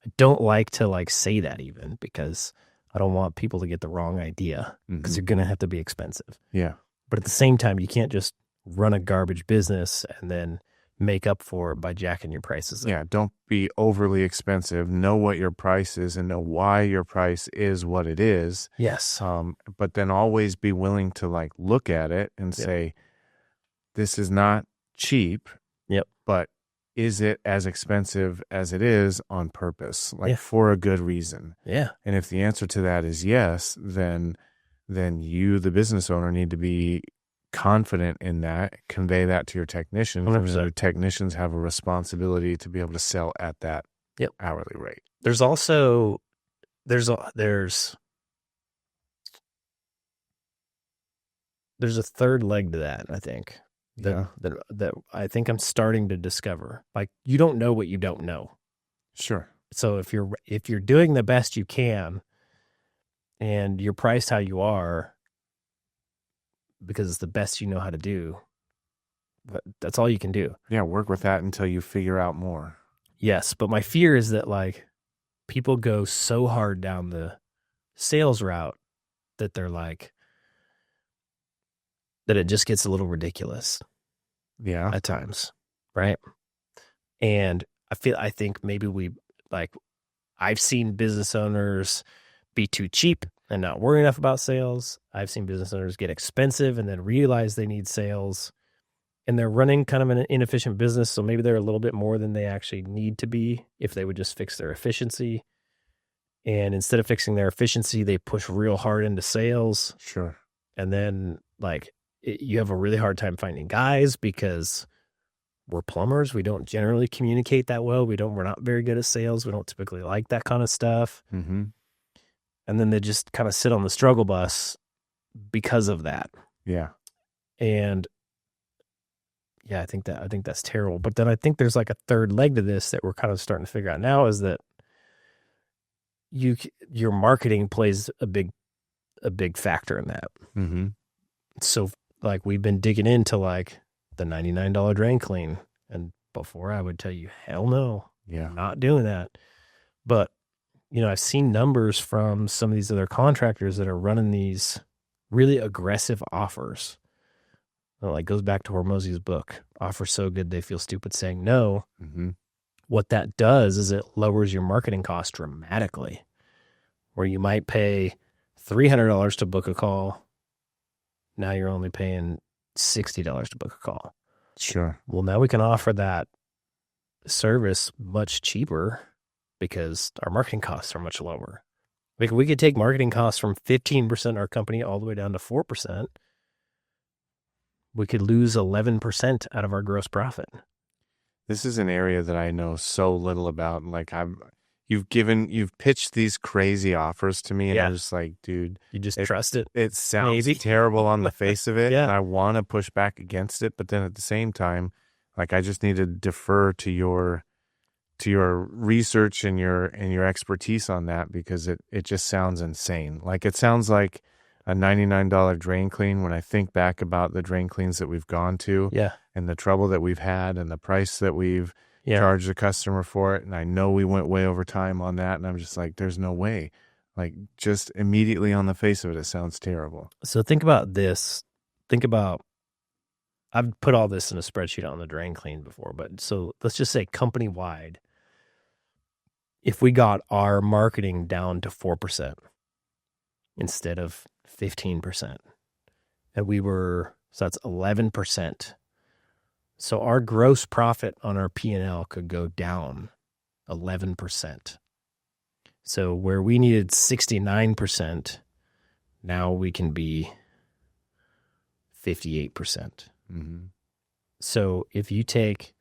I don't like to like say that even because I don't want people to get the wrong idea because you're going to have to be expensive. Yeah. But at the same time, you can't just run a garbage business and then make up for it by jacking your prices up. Yeah, don't be overly expensive. Know what your price is and know why your price is what it is. Yes. But then always be willing to like look at it and say, this is not cheap. Yep. But is it as expensive as it is on purpose, like for a good reason? Yeah. And if the answer to that is yes, then you, the business owner, need to be confident in that, convey that to your technicians. 100%. And the technicians have a responsibility to be able to sell at that hourly rate. There's also there's a third leg to that, I think. That I think I'm starting to discover. Like, you don't know what you don't know. Sure. So if you're doing the best you can and you're priced how you are because it's the best you know how to do, that's all you can do. Yeah, work with that until you figure out more. Yes, but my fear is that like people go so hard down the sales route that they're like, that it just gets a little ridiculous. Yeah. At times. Right. And I think maybe I've seen business owners be too cheap and not worry enough about sales. I've seen business owners get expensive and then realize they need sales, and they're running kind of an inefficient business. So maybe they're a little bit more than they actually need to be if they would just fix their efficiency. And instead of fixing their efficiency, they push real hard into sales. Sure. And then you have a really hard time finding guys because we're plumbers. We don't generally communicate that well. We're not very good at sales. We don't typically like that kind of stuff. Mm-hmm. And then they just kind of sit on the struggle bus because of that. Yeah. And yeah, I think that's terrible. But then I think there's like a third leg to this that we're kind of starting to figure out now, is that your marketing plays a big factor in that. Mm-hmm. So like we've been digging into like the $99 drain clean, and before I would tell you, hell no, I'm not doing that. But I've seen numbers from some of these other contractors that are running these really aggressive offers. Like goes back to Hormozy's book, offer so good they feel stupid saying no. Mm-hmm. What that does is it lowers your marketing cost dramatically, where you might pay $300 to book a call. Now you're only paying $60 to book a call. Sure. Well, now we can offer that service much cheaper because our marketing costs are much lower. We could take marketing costs from 15% of our company all the way down to 4%. We could lose 11% out of our gross profit. This is an area that I know so little about. Like you've pitched these crazy offers to me, and I'm just like, dude, you just trust it. It sounds terrible on the face of it, Yeah. and I want to push back against it, but then at the same time, like I just need to defer to your research and your expertise on that, because it just sounds insane. Like it sounds like a $99 drain clean when I think back about the drain cleans that we've gone to, and the trouble that we've had and the price that we've charged the customer for it. And I know we went way over time on that, and I'm just like, there's no way. Like just immediately on the face of it, it sounds terrible. So think about this. I've put all this in a spreadsheet on the drain clean before, but so let's just say company wide, if we got our marketing down to 4% instead of 15%, and so that's 11%. So our gross profit on our P&L could go down 11%. So where we needed 69%, now we can be 58%. Mm-hmm. So if you take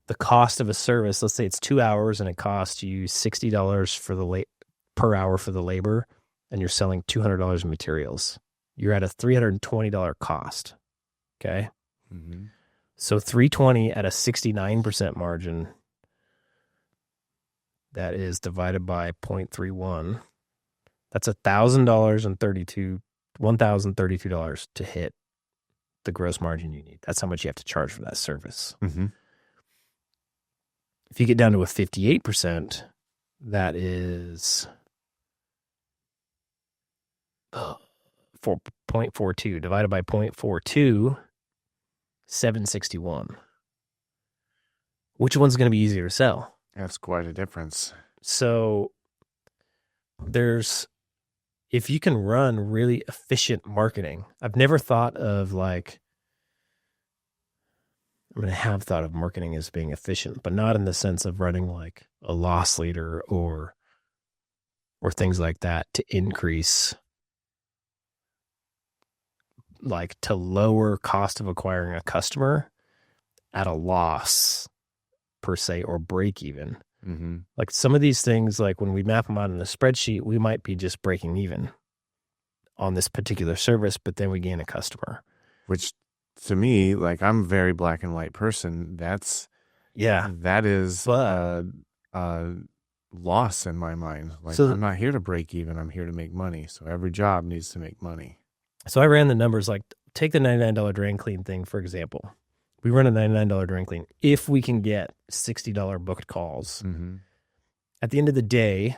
the cost of a service, let's say it's 2 hours and it costs you $60 per hour for the labor, and you're selling $200 in materials, you're at a $320 cost. Okay. Mm-hmm. So $320 at a 69% margin, that is divided by 0.31. That's $1,032 to hit the gross margin you need. That's how much you have to charge for that service. Mm-hmm. If you get down to a 58%, That is 4.42 divided by 0.42, 761. Which one's going to be easier to sell? That's quite a difference. So if you can run really efficient marketing, I've never thought of have thought of marketing as being efficient, but not in the sense of running like a loss leader or things like that to increase, like to lower cost of acquiring a customer at a loss per se, or break even. Mm-hmm. Like some of these things, like when we map them out in a spreadsheet, we might be just breaking even on this particular service, but then we gain a customer. Which to me, like, I'm a very black and white person. That is a loss in my mind. Like, so, I'm not here to break even. I'm here to make money. So every job needs to make money. So I ran the numbers, like take the $99 drain clean thing, for example. We run a $99 drain clean. If we can get $60 booked calls, mm-hmm. At the end of the day,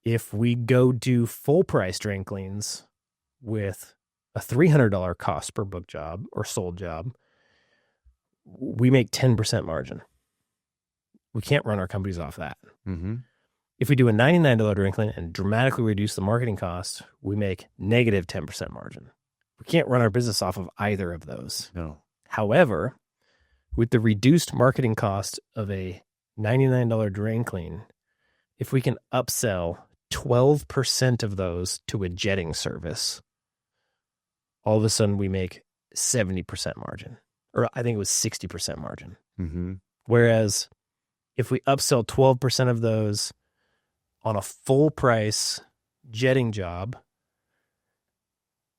if we go do full price drain cleans with a $300 cost per book job or sold job, we make 10% margin. We can't run our companies off that. Mm-hmm. If we do a $99 drain clean and dramatically reduce the marketing cost, we make negative 10% margin. We can't run our business off of either of those. No. However, with the reduced marketing cost of a $99 drain clean, if we can upsell 12% of those to a jetting service, all of a sudden we make 70% margin. Or I think it was 60% margin. Mm-hmm. Whereas if we upsell 12% of those on a full price jetting job,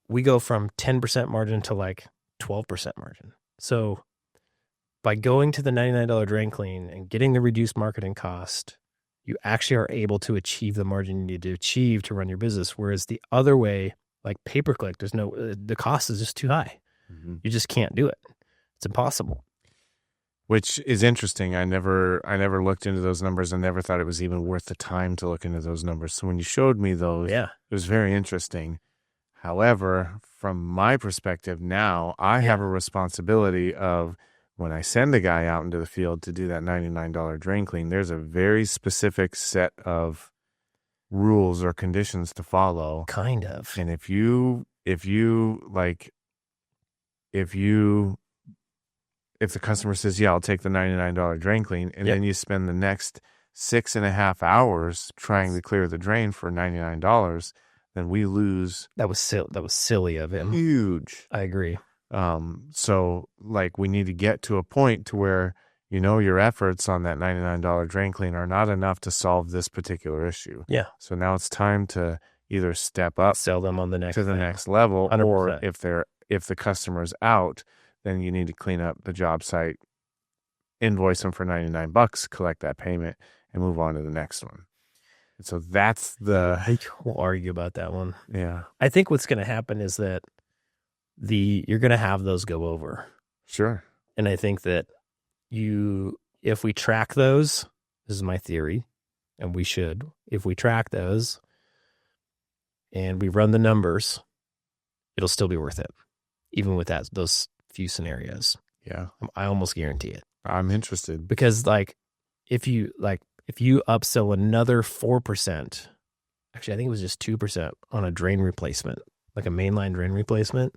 we go from 10% margin to like 12% margin. So by going to the $99 drain clean and getting the reduced marketing cost, you actually are able to achieve the margin you need to achieve to run your business. Whereas the other way, like pay-per-click, the cost is just too high. Mm-hmm. You just can't do it. It's impossible. Which is interesting. I never looked into those numbers and never thought it was even worth the time to look into those numbers. So when you showed me those, it was very interesting. However, from my perspective now, I have a responsibility of, when I send a guy out into the field to do that $99 drain clean, there's a very specific set of rules or conditions to follow. Kind of. And if the customer says, yeah, I'll take the $99 drain clean, and then you spend the next 6.5 hours trying to clear the drain for $99, then we lose. That was silly of him. Huge. I agree. So like we need to get to a point to where, your efforts on that $99 drain clean are not enough to solve this particular issue. Yeah. So now it's time to either step up, sell them on the next level, 100%. Or if the customer's out, then you need to clean up the job site, invoice them for $99, collect that payment, and move on to the next one. And so that's I won't argue about that one. Yeah. I think what's going to happen is that you're going to have those go over. Sure. And I think that if we track those, this is my theory, and we should, if we track those and we run the numbers, it'll still be worth it, even with those few scenarios. Yeah. I almost guarantee it. I'm interested. Because if you upsell another 4%, actually, I think it was just 2% on a drain replacement, like a mainline drain replacement,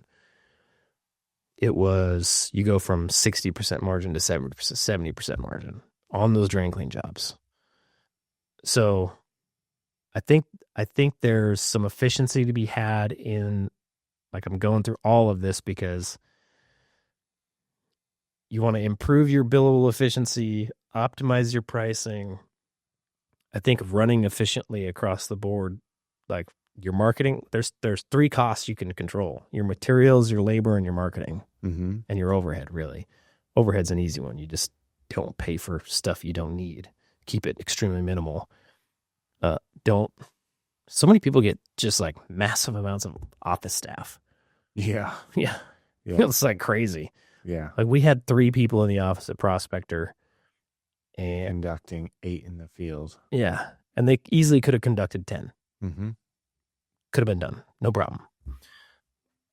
you go from 60% margin to 70% margin on those drain clean jobs. So I think there's some efficiency to be had in, like, I'm going through all of this because you want to improve your billable efficiency, optimize your pricing. I think running efficiently across the board, like your marketing, there's 3 costs you can control: your materials, your labor, and your marketing, and your overhead. Really, overhead's an easy one. You just don't pay for stuff you don't need. Keep it extremely minimal. So many people get just like massive amounts of office staff. Yeah. It's like crazy. Yeah. Like we had 3 people in the office at Prospector and conducting 8 in the field. Yeah. And they easily could have conducted 10. Mm-hmm. Could have been done. No problem.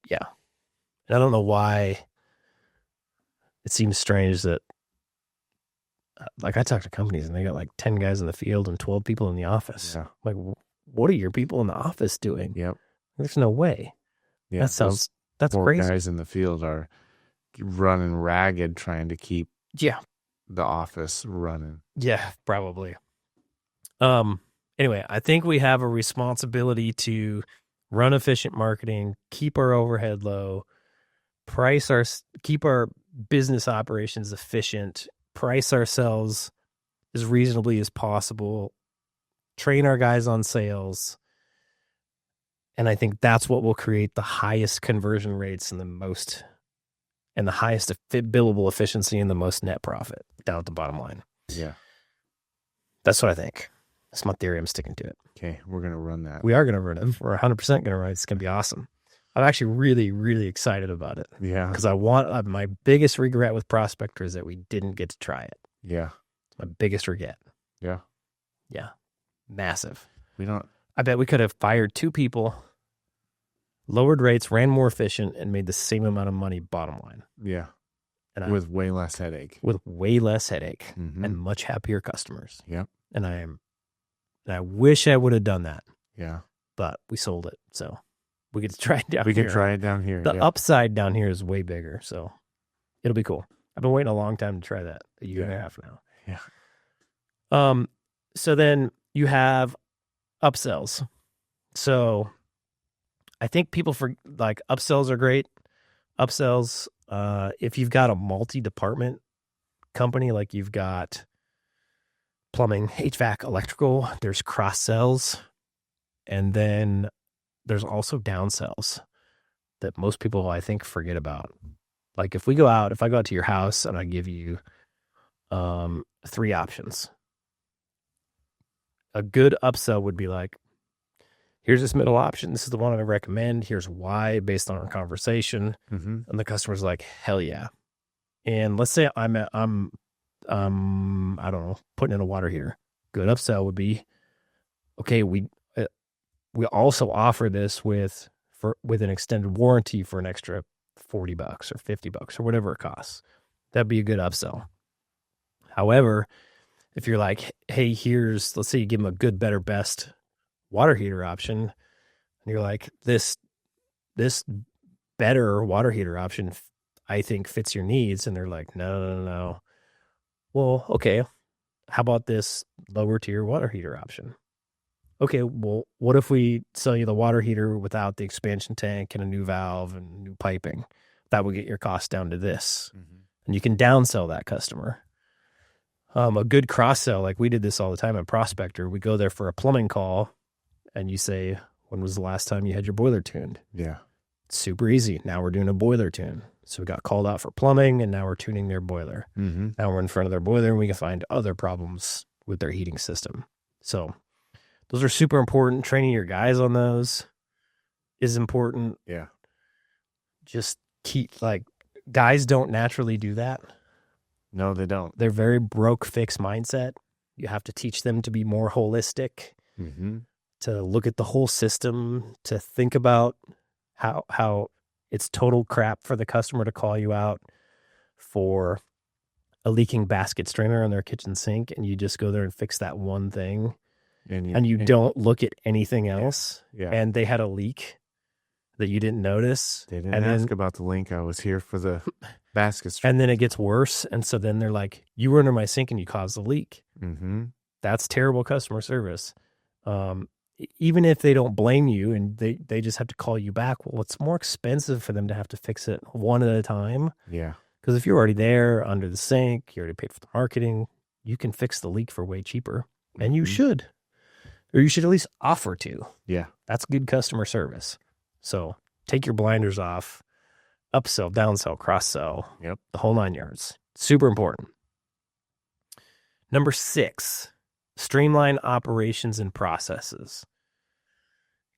Yeah. And I don't know why it seems strange that, like, I talk to companies and they got like 10 guys in the field and 12 people in the office. Yeah. Like, what are your people in the office doing? Yep. There's no way. Yeah. That's Poor crazy. guys in the field are running ragged trying to keep the office running. Yeah, probably. Anyway, I think we have a responsibility to run efficient marketing, keep our overhead low, keep our business operations efficient, price ourselves as reasonably as possible, train our guys on sales. And I think that's what will create the highest conversion rates and the highest billable efficiency and the most net profit down at the bottom line. Yeah. That's what I think. That's my theory. I'm sticking to it. Okay. We're going to run that. We are going to run it. We're 100% going to run it. It's going to be awesome. I'm actually really, really excited about it. Yeah. Because my biggest regret with Prospector is that we didn't get to try it. Yeah. My biggest regret. Yeah. Yeah. Massive. I bet we could have fired 2 people, lowered rates, ran more efficient, and made the same amount of money bottom line. Yeah. And with way less headache. With way less headache Mm-hmm. and much happier customers. Yep. And I wish I would have done that. Yeah. But we sold it. So we get to try it down here. We can try it down here. The upside down here is way bigger. So it'll be cool. I've been waiting a long time to try that. A year and a half now. Yeah. So then you have upsells. So I think people upsells are great. Upsells, if you've got a multi-department company, like you've got plumbing, HVAC, electrical, there's cross sells. And then there's also downsells that most people, I think, forget about. Like if I go out to your house and I give you 3 options, a good upsell would be like, here's this middle option. This is the one I recommend. Here's why, based on our conversation. Mm-hmm. And the customer's like, hell yeah. And let's say I'm I don't know, putting in a water heater. Good upsell would be, okay, we also offer this with an extended warranty for an extra $40 or $50 or whatever it costs. That'd be a good upsell. However, if you're like, hey, let's say you give them a good, better, best water heater option, and you're like, this better water heater option, I think, fits your needs. And they're like, no. Well, okay, how about this lower tier water heater option? Okay, well, what if we sell you the water heater without the expansion tank and a new valve and new piping? That would get your cost down to this. Mm-hmm. And you can downsell that customer. A good cross-sell, like we did this all the time at Prospector, we go there for a plumbing call, and you say, when was the last time you had your boiler tuned? Yeah. It's super easy. Now we're doing a boiler tune. So we got called out for plumbing, and now we're tuning their boiler. Mm-hmm. Now we're in front of their boiler, and we can find other problems with their heating system. So those are super important. Training your guys on those is important. Yeah. Just guys don't naturally do that. No, they don't. They're very broke fix mindset. You have to teach them to be more holistic, mm-hmm. to look at the whole system, to think about how it's total crap for the customer to call you out for a leaking basket strainer on their kitchen sink, and you just go there and fix that one thing, and you don't look at anything else. Yeah. And they had a leak that you didn't notice. They didn't ask about the link. I was here for the basket strainer. And then it gets worse. And so then they're like, you were under my sink and you caused the leak. Mm-hmm. That's terrible customer service. Even if they don't blame you and they just have to call you back, well, it's more expensive for them to have to fix it one at a time. Yeah. Because if you're already there under the sink, you already paid for the marketing, you can fix the leak for way cheaper. Mm-hmm. And you should. Or you should at least offer to. Yeah. That's good customer service. So take your blinders off, upsell, downsell, cross-sell, the whole 9 yards. Super important. Number 6, streamline operations and processes.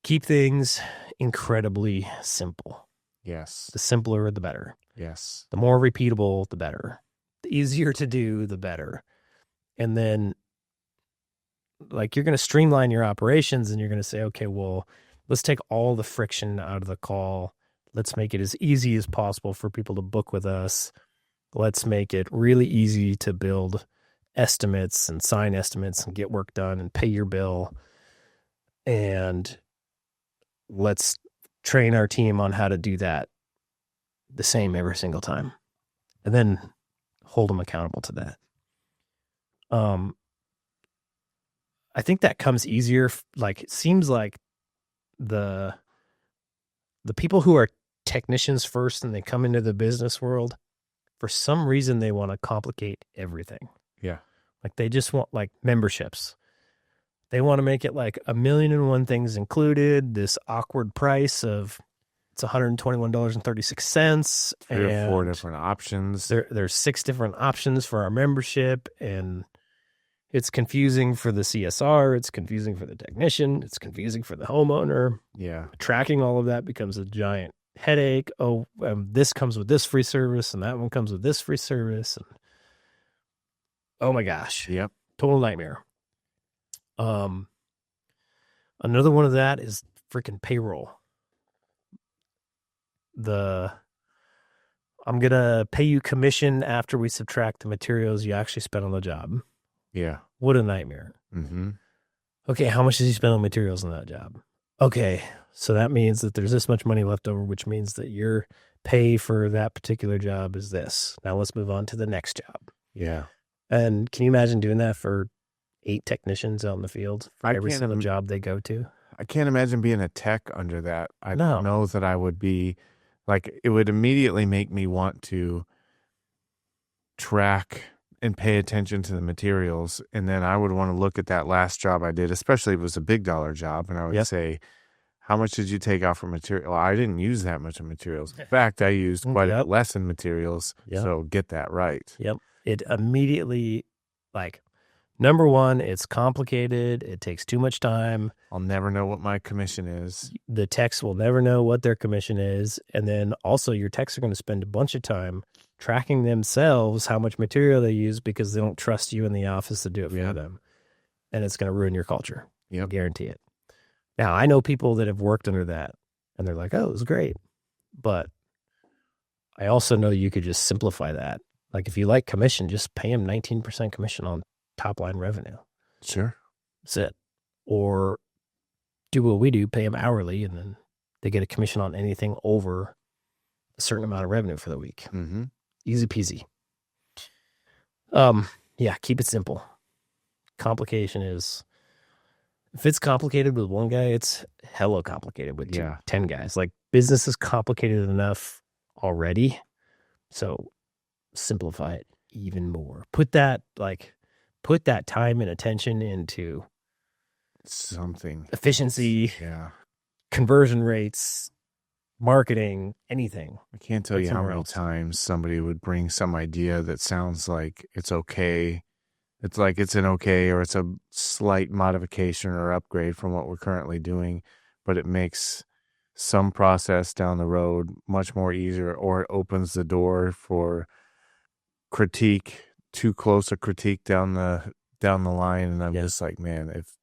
Keep things incredibly simple. Yes. The simpler, the better. Yes. The more repeatable, the better. The easier to do, the better. And then like you're going to streamline your operations and you're going to say, okay, well, let's take all the friction out of the call. Let's make it as easy as possible for people to book with us. Let's make it really easy to build estimates and sign estimates and get work done and pay your bill. And let's train our team on how to do that the same every single time. And then hold them accountable to that. I think that comes easier. Like, it seems like the people who are technicians first and they come into the business world, for some reason they want to complicate everything. Yeah. Like they just want like memberships. They want to make it like 1,000,001 things included, this awkward price of it's $121.36. 3 or 4 different options. There's 6 different options for our membership, and it's confusing for the CSR. It's confusing for the technician. It's confusing for the homeowner. Yeah. Tracking all of that becomes a giant headache. Oh, this comes with this free service, and that one comes with this free service. And oh my gosh. Yep. Total nightmare. Another one of that is freaking payroll. I'm going to pay you commission after we subtract the materials you actually spent on the job. Yeah. What a nightmare. Mm-hmm. Okay, how much does he spend on materials on that job? Okay, so that means that there's this much money left over, which means that your pay for that particular job is this. Now let's move on to the next job. Yeah. And can you imagine doing that for 8 technicians out in the field for every single job they go to? I can't imagine being a tech under that. I No. don't know that I would be, like, it would immediately make me want to track and pay attention to the materials. And then I would want to look at that last job I did, especially if it was a big dollar job. And I would say, how much did you take out for material? Well, I didn't use that much of materials. In fact, I used quite a less in materials. So get that right. Yep. It immediately, like, number one, it's complicated. It takes too much time. I'll never know what my commission is. The techs will never know what their commission is. And then also your techs are going to spend a bunch of time tracking themselves how much material they use because they don't trust you in the office to do it for them. And it's going to ruin your culture. I guarantee it. Now, I know people that have worked under that and they're like, oh, it was great. But I also know you could just simplify that. Like if you like commission, just pay them 19% commission on top line revenue. Sure. That's it. Or do what we do, pay them hourly, and then they get a commission on anything over a certain amount of revenue for the week. Mm-hmm. Easy peasy. Yeah, keep it simple. Complication is, if it's complicated with one guy, it's hella complicated with 10 guys. Like business is complicated enough already. So simplify it even more. Put that time and attention into something. Efficiency, conversion rates, marketing, anything. I can't tell you how many times somebody would bring some idea that sounds like it's okay. It's like it's an okay or it's a slight modification or upgrade from what we're currently doing, but it makes some process down the road much more easier, or it opens the door for critique, too close a critique down the line. And I'm just like, man, if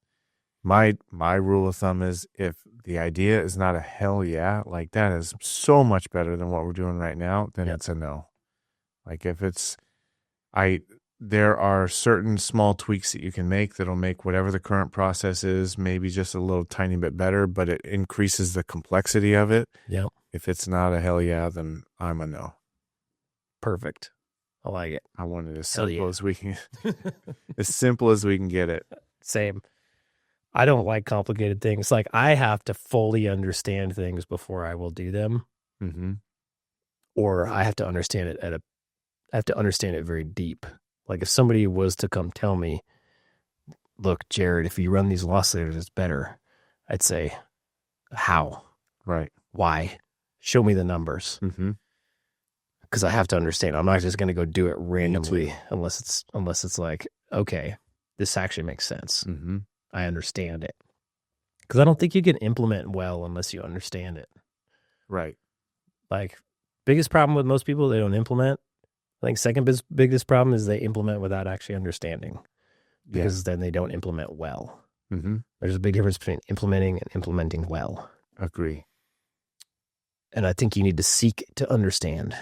my rule of thumb is if the idea is not a hell yeah, like that is so much better than what we're doing right now, then it's a no. Like if it's, there are certain small tweaks that you can make that'll make whatever the current process is maybe just a little tiny bit better, but it increases the complexity of it. Yep. If it's not a hell yeah, then I'm a no. Perfect. I like it. I want it as simple as we can, as simple as we can get it. Same. I don't like complicated things. Like I have to fully understand things before I will do them. Mm-hmm. Or I have to understand it I have to understand it very deep. Like if somebody was to come tell me, look, Jared, if you run these loss leaders, it's better. I'd say, how? Right. Why? Show me the numbers. Mm-hmm. Because I have to understand. I'm not just going to go do it randomly unless it's like, okay, this actually makes sense. Mm-hmm. I understand it. Because I don't think you can implement well unless you understand it. Right. Like, biggest problem with most people, they don't implement. I think second biggest problem is they implement without actually understanding. because then they don't implement well. Mm-hmm. There's a big difference between implementing and implementing well. Agree. And I think you need to seek to understand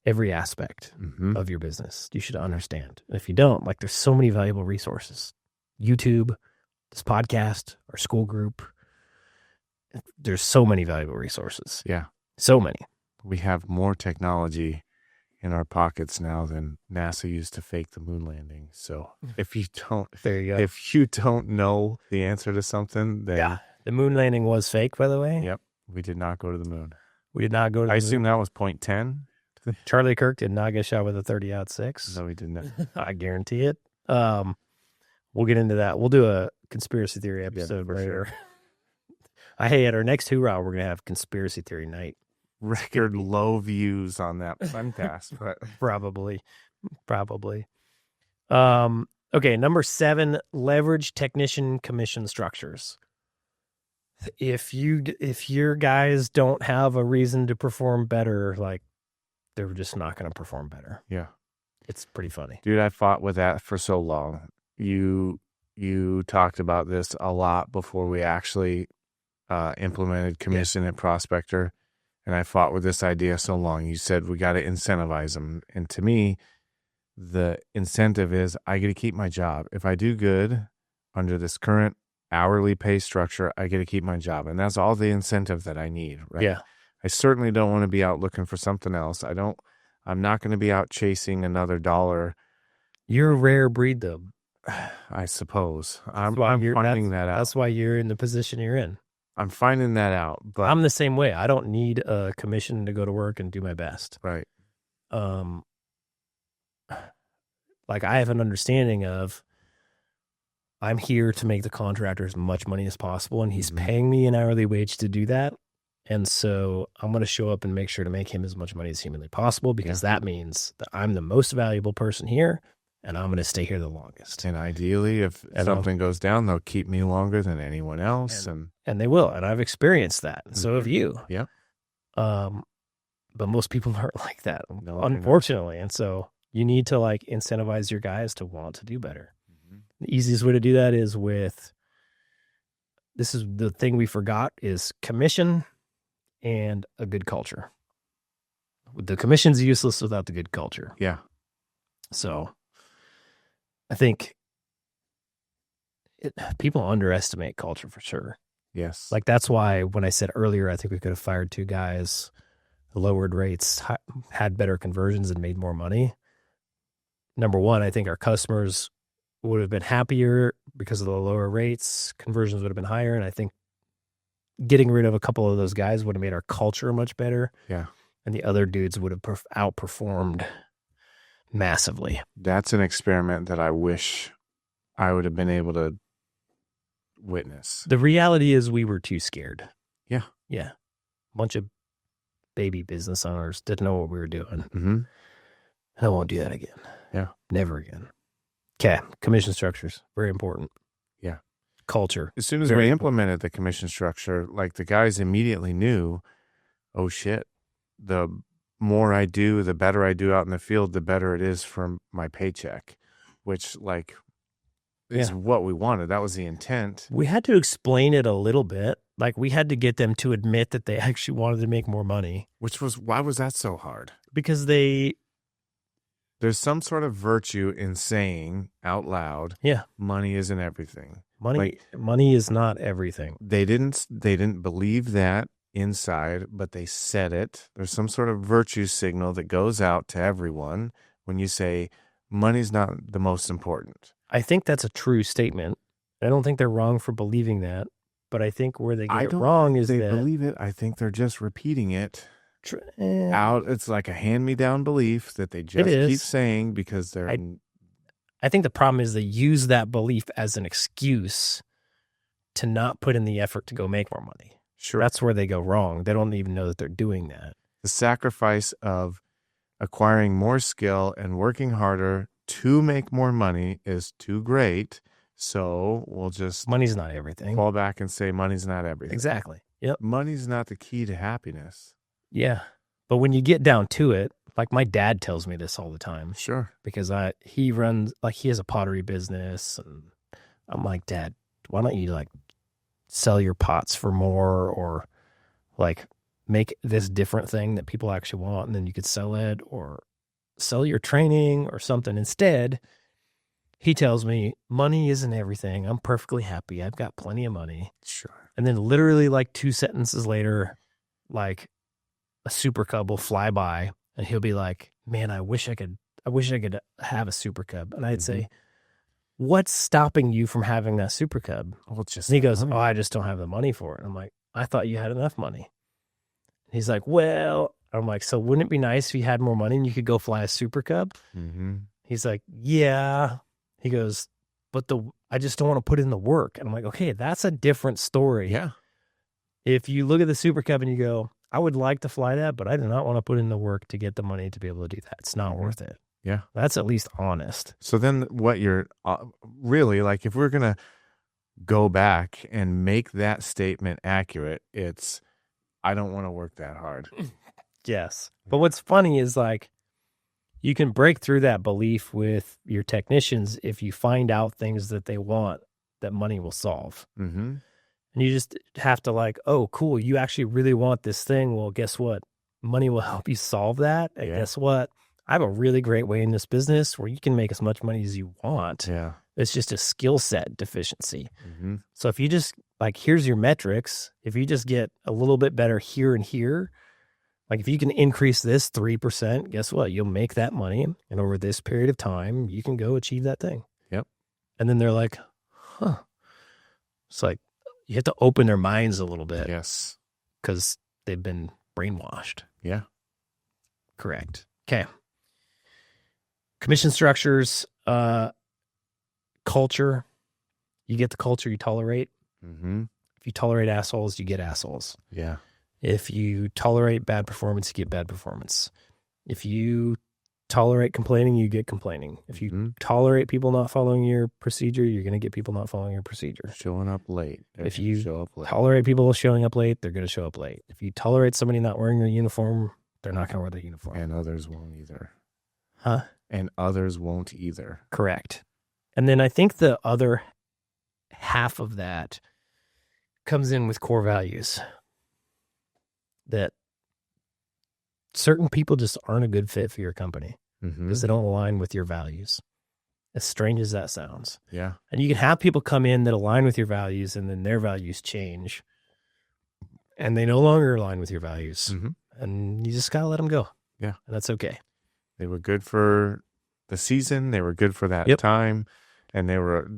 every aspect of your business. You should understand. And if you don't, like, there's so many valuable resources. YouTube, this podcast, our school group. There's so many valuable resources. Yeah. So many. We have more technology in our pockets now than NASA used to fake the moon landing. So if you don't, there you go. If you don't know the answer to something, then the moon landing was fake, by the way. Yep, we did not go to the moon. We did not go to the moon. I assume that was point 10. Charlie Kirk did not get shot with a 30-06. No, he did not. I guarantee it. We'll get into that. We'll do a conspiracy theory episode later. Sure. Hey, at our next hoorah, we're gonna have conspiracy theory night. Record low views on that podcast, but probably. Okay, number 7, leverage technician commission structures. If your guys don't have a reason to perform better, like, they're just not going to perform better. Yeah, it's pretty funny, dude. I fought with that for so long. You talked about this a lot before we actually implemented commission and prospector. And I fought with this idea so long. You said we got to incentivize them. And to me, the incentive is I get to keep my job. If I do good under this current hourly pay structure, I get to keep my job. And that's all the incentive that I need, right? Yeah. I certainly don't want to be out looking for something else. I'm not going to be out chasing another dollar. You're a rare breed, though. I suppose. I'm finding that out. That's why you're in the position you're in. I'm finding that out, but I'm the same way. I don't need a commission to go to work and do my best. Right. Like, I have an understanding of I'm here to make the contractor as much money as possible, and he's paying me an hourly wage to do that. And so I'm going to show up and make sure to make him as much money as humanly possible, because that means that I'm the most valuable person here, and I'm going to stay here the longest. And ideally, if something goes down, they'll keep me longer than anyone else. And they will. And I've experienced that. So have you. Yeah. But most people aren't like that, No, unfortunately. And so you need to, like, incentivize your guys to want to do better. The easiest way to do that is this is the thing we forgot, is commission and a good culture. The commission's useless without the good culture. Yeah. So I think people underestimate culture for sure. Yes. Like, that's why when I said earlier, I think we could have fired 2 guys, lowered rates, had better conversions, and made more money. Number one, I think our customers would have been happier because of the lower rates. Conversions would have been higher. And I think getting rid of a couple of those guys would have made our culture much better. Yeah. And the other dudes would have outperformed massively. That's an experiment that I wish I would have been able to witness. The reality is we were too scared. Yeah. Yeah. A bunch of baby business owners didn't know what we were doing. Mm-hmm. I won't do that again. Yeah. Never again. Okay. Commission structures. Very important. Yeah. Culture. As soon as we implemented the commission structure, like, the guys immediately knew, oh shit, the more I do, the better I do out in the field, the better it is for my paycheck, which, like, is what we wanted. That was the intent. We had to explain it a little bit. Like, we had to get them to admit that they actually wanted to make more money. Why was that so hard? Because there's some sort of virtue in saying out loud, money isn't everything. Money is not everything. They didn't believe that inside, but they said it. There's some sort of virtue signal that goes out to everyone when you say money's not the most important. I think that's a true statement. I don't think they're wrong for believing that, but I think where they get it wrong is they that believe it. I think they're just repeating it out. It's like a hand-me-down belief that they just keep saying because they're. I think the problem is they use that belief as an excuse to not put in the effort to go make more money. Sure. That's where they go wrong. They don't even know that they're doing that. The sacrifice of acquiring more skill and working harder to make more money is too great. So we'll just. Money's not everything. Fall back and say money's not everything. Exactly. Yep. Money's not the key to happiness. Yeah. But when you get down to it, like my dad tells me this all the time Sure. because he runs, like he has a pottery business, and I'm like, Dad, why don't you like sell your pots for more, or like make this different thing that people actually want, and then you could sell it, or sell your training or something instead. He tells me money isn't everything. I'm perfectly happy. I've got plenty of money. Sure. And then literally like 2 sentences later, like a super cub will fly by and he'll be like, man, I wish I could have a super cub. And I'd say, what's stopping you from having that super cub? Well, just And he goes, oh, I just don't have the money for it. And I'm like, I thought you had enough money. He's like, well, I'm like, so wouldn't it be nice if you had more money and you could go fly a super cub? He's like, yeah. He goes, but I just don't want to put in the work. And I'm like, okay, that's a different story. Yeah. If you look at the super cub and you go, I would like to fly that, but I do not want to put in the work to get the money to be able to do that. It's not worth it. Yeah. That's at least honest. So then what you're really like, if we're going to go back and make that statement accurate, it's, I don't want to work that hard. Yes. But what's funny is like, you can break through that belief with your technicians if you find out things that they want that money will solve. Mm-hmm. And you just have to like, oh, cool, you actually really want this thing. Well, guess what? Money will help you solve that. And guess what? I have a really great way in this business where you can make as much money as you want. Yeah. It's just a skill set deficiency. Mm-hmm. So if you just like, here's your metrics. If you just get a little bit better here and here, like if you can increase this 3%, guess what? You'll make that money. And over this period of time, you can go achieve that thing. Yep. And then they're like, huh. It's like, you have to open their minds a little bit. Yes. Because they've been brainwashed. Yeah. Correct. Okay. Commission structures, culture. You get the culture you tolerate. Mm-hmm. If you tolerate assholes, you get assholes. Yeah. If you tolerate bad performance, you get bad performance. If you tolerate complaining, you get complaining. If you tolerate people not following your procedure, you're going to get people not following your procedure. Showing up late. If you tolerate people showing up late, they're going to show up late. If you tolerate somebody not wearing their uniform, they're not going to wear their uniform. And others won't either. Huh? And others won't either. Correct. And then I think the other half of that comes in with core values. That certain people just aren't a good fit for your company because they don't align with your values. As strange as that sounds. Yeah. And you can have people come in that align with your values and then their values change and they no longer align with your values. And you just got to let them go. Yeah. And that's okay. They were good for the season. They were good for that time. And they were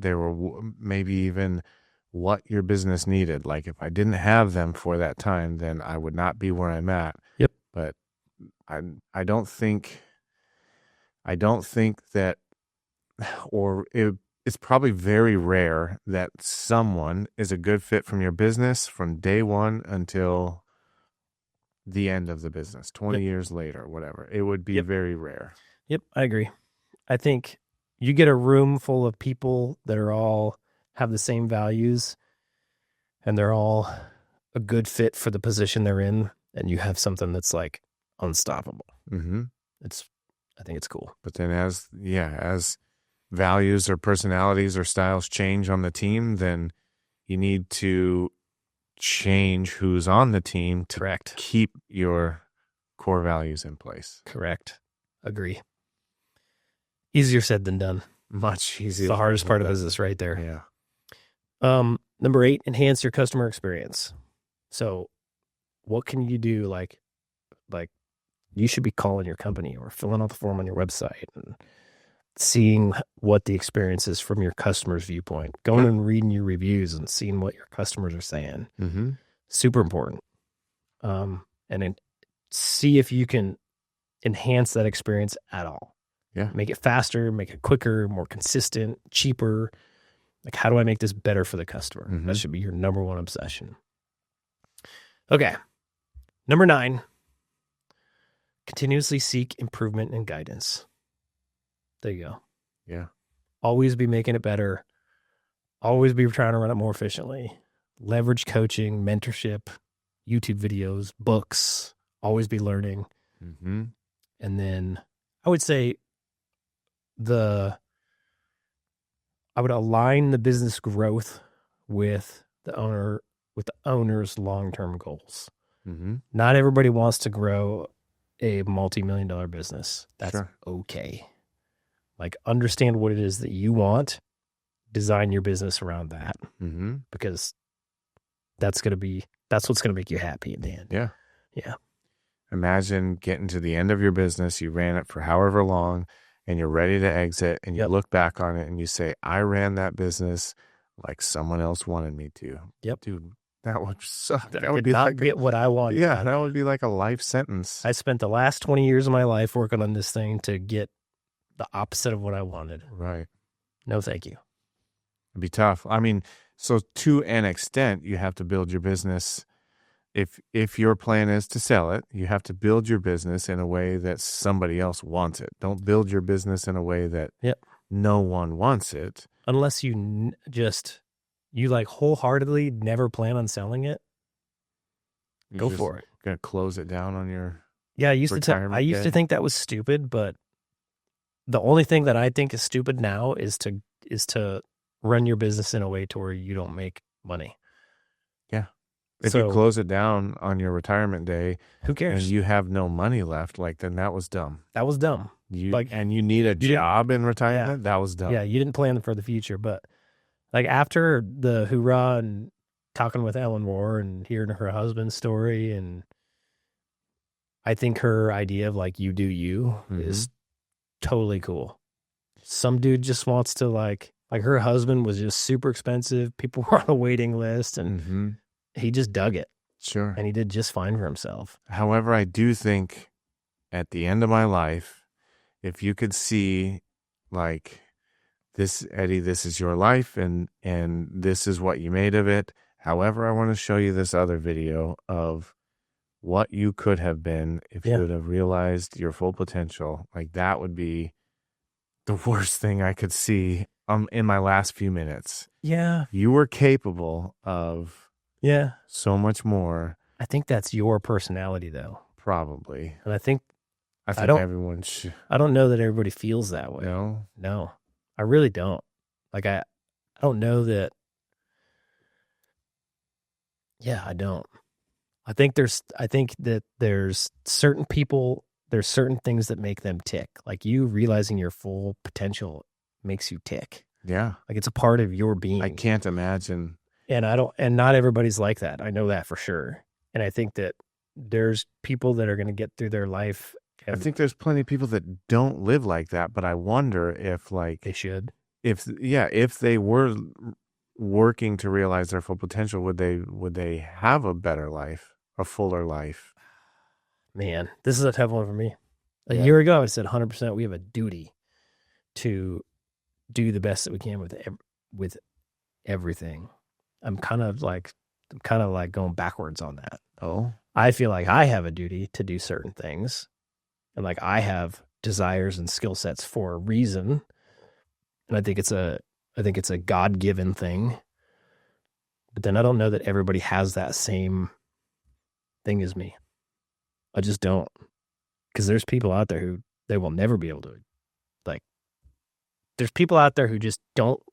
maybe even what your business needed. Like if I didn't have them for that time, then I would not be where I'm at. Yep. But I don't think that, or it's probably very rare that someone is a good fit from your business from day one until the end of the business, 20 years later, whatever. It would be very rare. Yep, I agree. I think you get a room full of people that are all have the same values and they're all a good fit for the position they're in, and you have something that's like unstoppable. I think it's cool. But then as values or personalities or styles change on the team, then you need to change who's on the team to keep your core values in place. Correct. Agree. Easier said than done. Much easier. It's the hardest part of business right there. Yeah. Number 8, enhance your customer experience. So what can you do? Like you should be calling your company or filling out the form on your website and seeing what the experience is from your customer's viewpoint, going and reading your reviews and seeing what your customers are saying. Super important. And then see if you can enhance that experience at all. Yeah. Make it faster, make it quicker, more consistent, cheaper. Like, how do I make this better for the customer? That should be your number one obsession. Okay. Number 9, continuously seek improvement and guidance. There you go. Yeah. Always be making it better. Always be trying to run it more efficiently. Leverage coaching, mentorship, YouTube videos, books. Always be learning. And then I would say I would align the business growth with the owner's long-term goals. Mm-hmm. Not everybody wants to grow a multi-million-dollar business. That's Sure. okay. Like, understand what it is that you want, design your business around that, Mm-hmm. because that's what's going to make you happy in the end. Yeah. Yeah. Imagine getting to the end of your business. You ran it for however long and you're ready to exit, and you Yep. look back on it and you say, I ran that business like someone else wanted me to. Yep. Dude, that would suck. That would not get what I want. Yeah, that would be like a life sentence. I spent the last 20 years of my life working on this thing to get the opposite of what I wanted. Right. No, thank you. It'd be tough. I mean, so to an extent, you have to build your business. If your plan is to sell it, you have to build your business in a way that somebody else wants it. Don't build your business in a way that no one wants it. Unless you you like wholeheartedly never plan on selling it, go for it. Gonna close it down on your I used to think that was stupid, but the only thing that I think is stupid now is to run your business in a way to where you don't make money. Yeah. If you close it down on your retirement day, who cares? And you have no money left, then that was dumb. That was dumb. And you need a job in retirement. That was dumb. Yeah, you didn't plan for the future. But like after the hoorah and talking with Ellen Moore and hearing her husband's story, and I think her idea of like you do you is totally cool. Some dude just wants to like her husband was just super expensive. People were on a waiting list, and he just dug it. Sure. And he did just fine for himself. However, I do think at the end of my life, if you could see like this, Eddie, this is your life and this is what you made of it. However, I want to show you this other video of what you could have been if you would have realized your full potential. Like that would be the worst thing I could see in my last few minutes. Yeah. You were capable of so much more. I think that's your personality though. Probably. And I think everyone should. I don't know that everybody feels that way. No, I really don't. Like I don't know that. Yeah, I don't. I think that there's certain people, there's certain things that make them tick. Like you realizing your full potential makes you tick. Yeah. Like it's a part of your being. I can't imagine. And not everybody's like that. I know that for sure. And I think that there's people that are going to get through their life. I think there's plenty of people that don't live like that, but I wonder if like they should. If they were working to realize their full potential, would they have a better life, a fuller life? Man, this is a tough one for me. A year ago, I said 100% we have a duty to do the best that we can with everything. I'm kind of like going backwards on that. Oh, I feel like I have a duty to do certain things, and like I have desires and skill sets for a reason, and I think it's a God-given thing. But then I don't know that everybody has that same thing as me. I just don't, because there's people out there who they will never be able to, like. There's people out there who just don't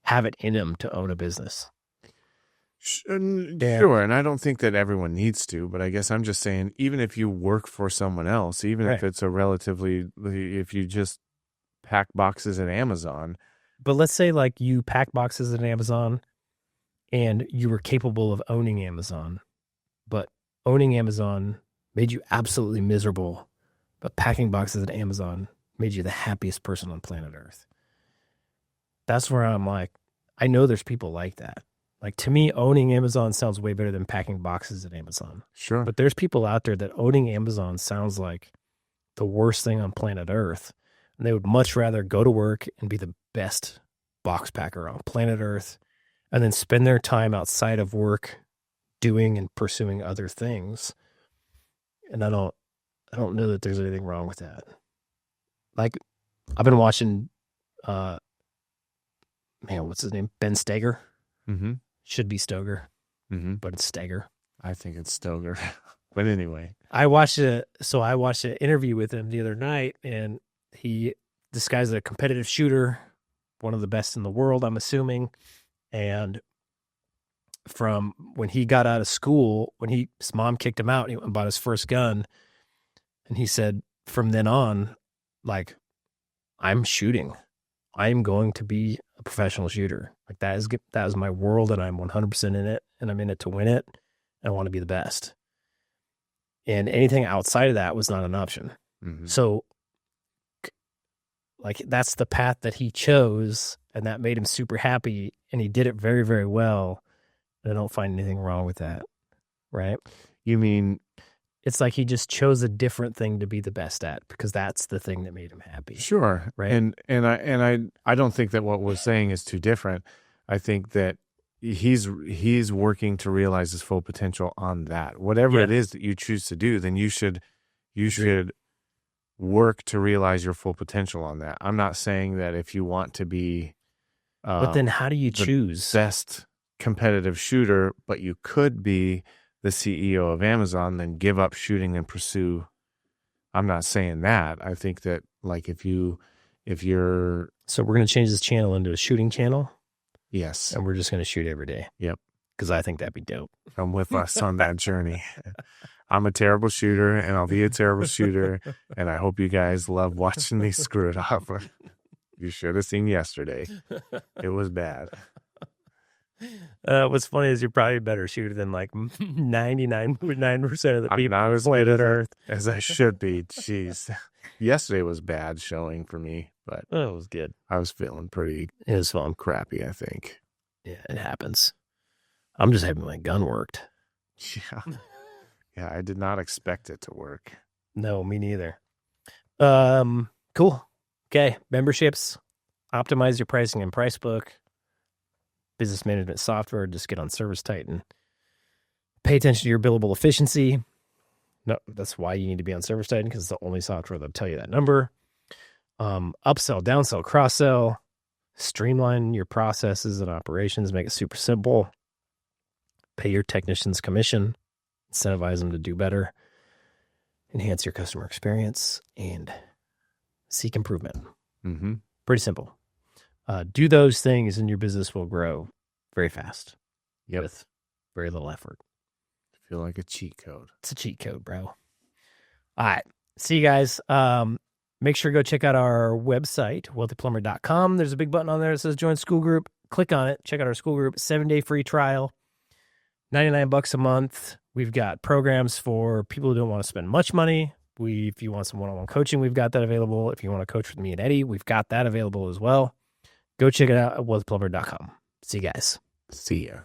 have it in them to own a business. Sure, and I don't think that everyone needs to, but I guess I'm just saying, even if you work for someone else, even if it's if you just pack boxes at Amazon. But let's say like you pack boxes at Amazon and you were capable of owning Amazon, but owning Amazon made you absolutely miserable, but packing boxes at Amazon made you the happiest person on planet Earth. That's where I'm like, I know there's people like that. Like to me, owning Amazon sounds way better than packing boxes at Amazon. Sure. But there's people out there that owning Amazon sounds like the worst thing on planet Earth. And they would much rather go to work and be the best box packer on planet Earth and then spend their time outside of work doing and pursuing other things. And I don't know that there's anything wrong with that. Like I've been watching what's his name? Ben Steger. Mm-hmm. Should be Stoger, but it's Steger. I think it's Stoger. But anyway, I watched an interview with him the other night, and this guy's a competitive shooter, one of the best in the world, I'm assuming. And from when he got out of school, his mom kicked him out, he went and bought his first gun. And he said, from then on, like, I'm shooting. I'm going to be a professional shooter. Like that is my world, and I'm 100% in it, and I'm in it to win it. I want to be the best. And anything outside of that was not an option. Mm-hmm. So, like, that's the path that he chose, and that made him super happy, and he did it very, very well. And I don't find anything wrong with that, right? You mean it's like he just chose a different thing to be the best at because that's the thing that made him happy. Sure, right? And I don't think that what we're saying is too different. I think that he's working to realize his full potential on that. Whatever it is that you choose to do, then you should work to realize your full potential on that. I'm not saying that if you want to be, but then how do you choose best competitive shooter, but you could be the CEO of Amazon, then give up shooting and pursue. I'm not saying that. I think that like if you're, so we're going to change this channel into a shooting channel. Yes. And we're just going to shoot every day. Yep. Because I think that'd be dope. Come with us on that journey. I'm a terrible shooter, and I'll be a terrible shooter. And I hope you guys love watching me screw it up. You should have seen yesterday. It was bad. What's funny is you're probably a better shooter than like 99.9% of the people on planet Earth. As I should be. Jeez. Yesterday was bad showing for me, but it was good. I was feeling pretty It was fun. crappy, I think. Yeah, it happens. I'm just happy my gun worked. Yeah. Yeah, I did not expect it to work. No, me neither. Cool. Okay, memberships. Optimize your pricing in Pricebook. Business management software, just get on Service Titan. Pay attention to your billable efficiency. No, that's why you need to be on Service Titan, because it's the only software that'll tell you that number. Upsell, downsell, cross-sell. Streamline your processes and operations. Make it super simple. Pay your technicians commission. Incentivize them to do better. Enhance your customer experience. And seek improvement. Mm-hmm. Pretty simple. Do those things and your business will grow very fast. Yep. With very little effort. I feel like a cheat code. It's a cheat code, bro. All right. See you guys. Make sure to go check out our website, wealthyplumber.com. There's a big button on there that says join school group. Click on it. Check out our school group. 7-day free trial. $99 a month. We've got programs for people who don't want to spend much money. If you want some one-on-one coaching, we've got that available. If you want to coach with me and Eddie, we've got that available as well. Go check it out at wealthyplumber.com. See you guys. See ya.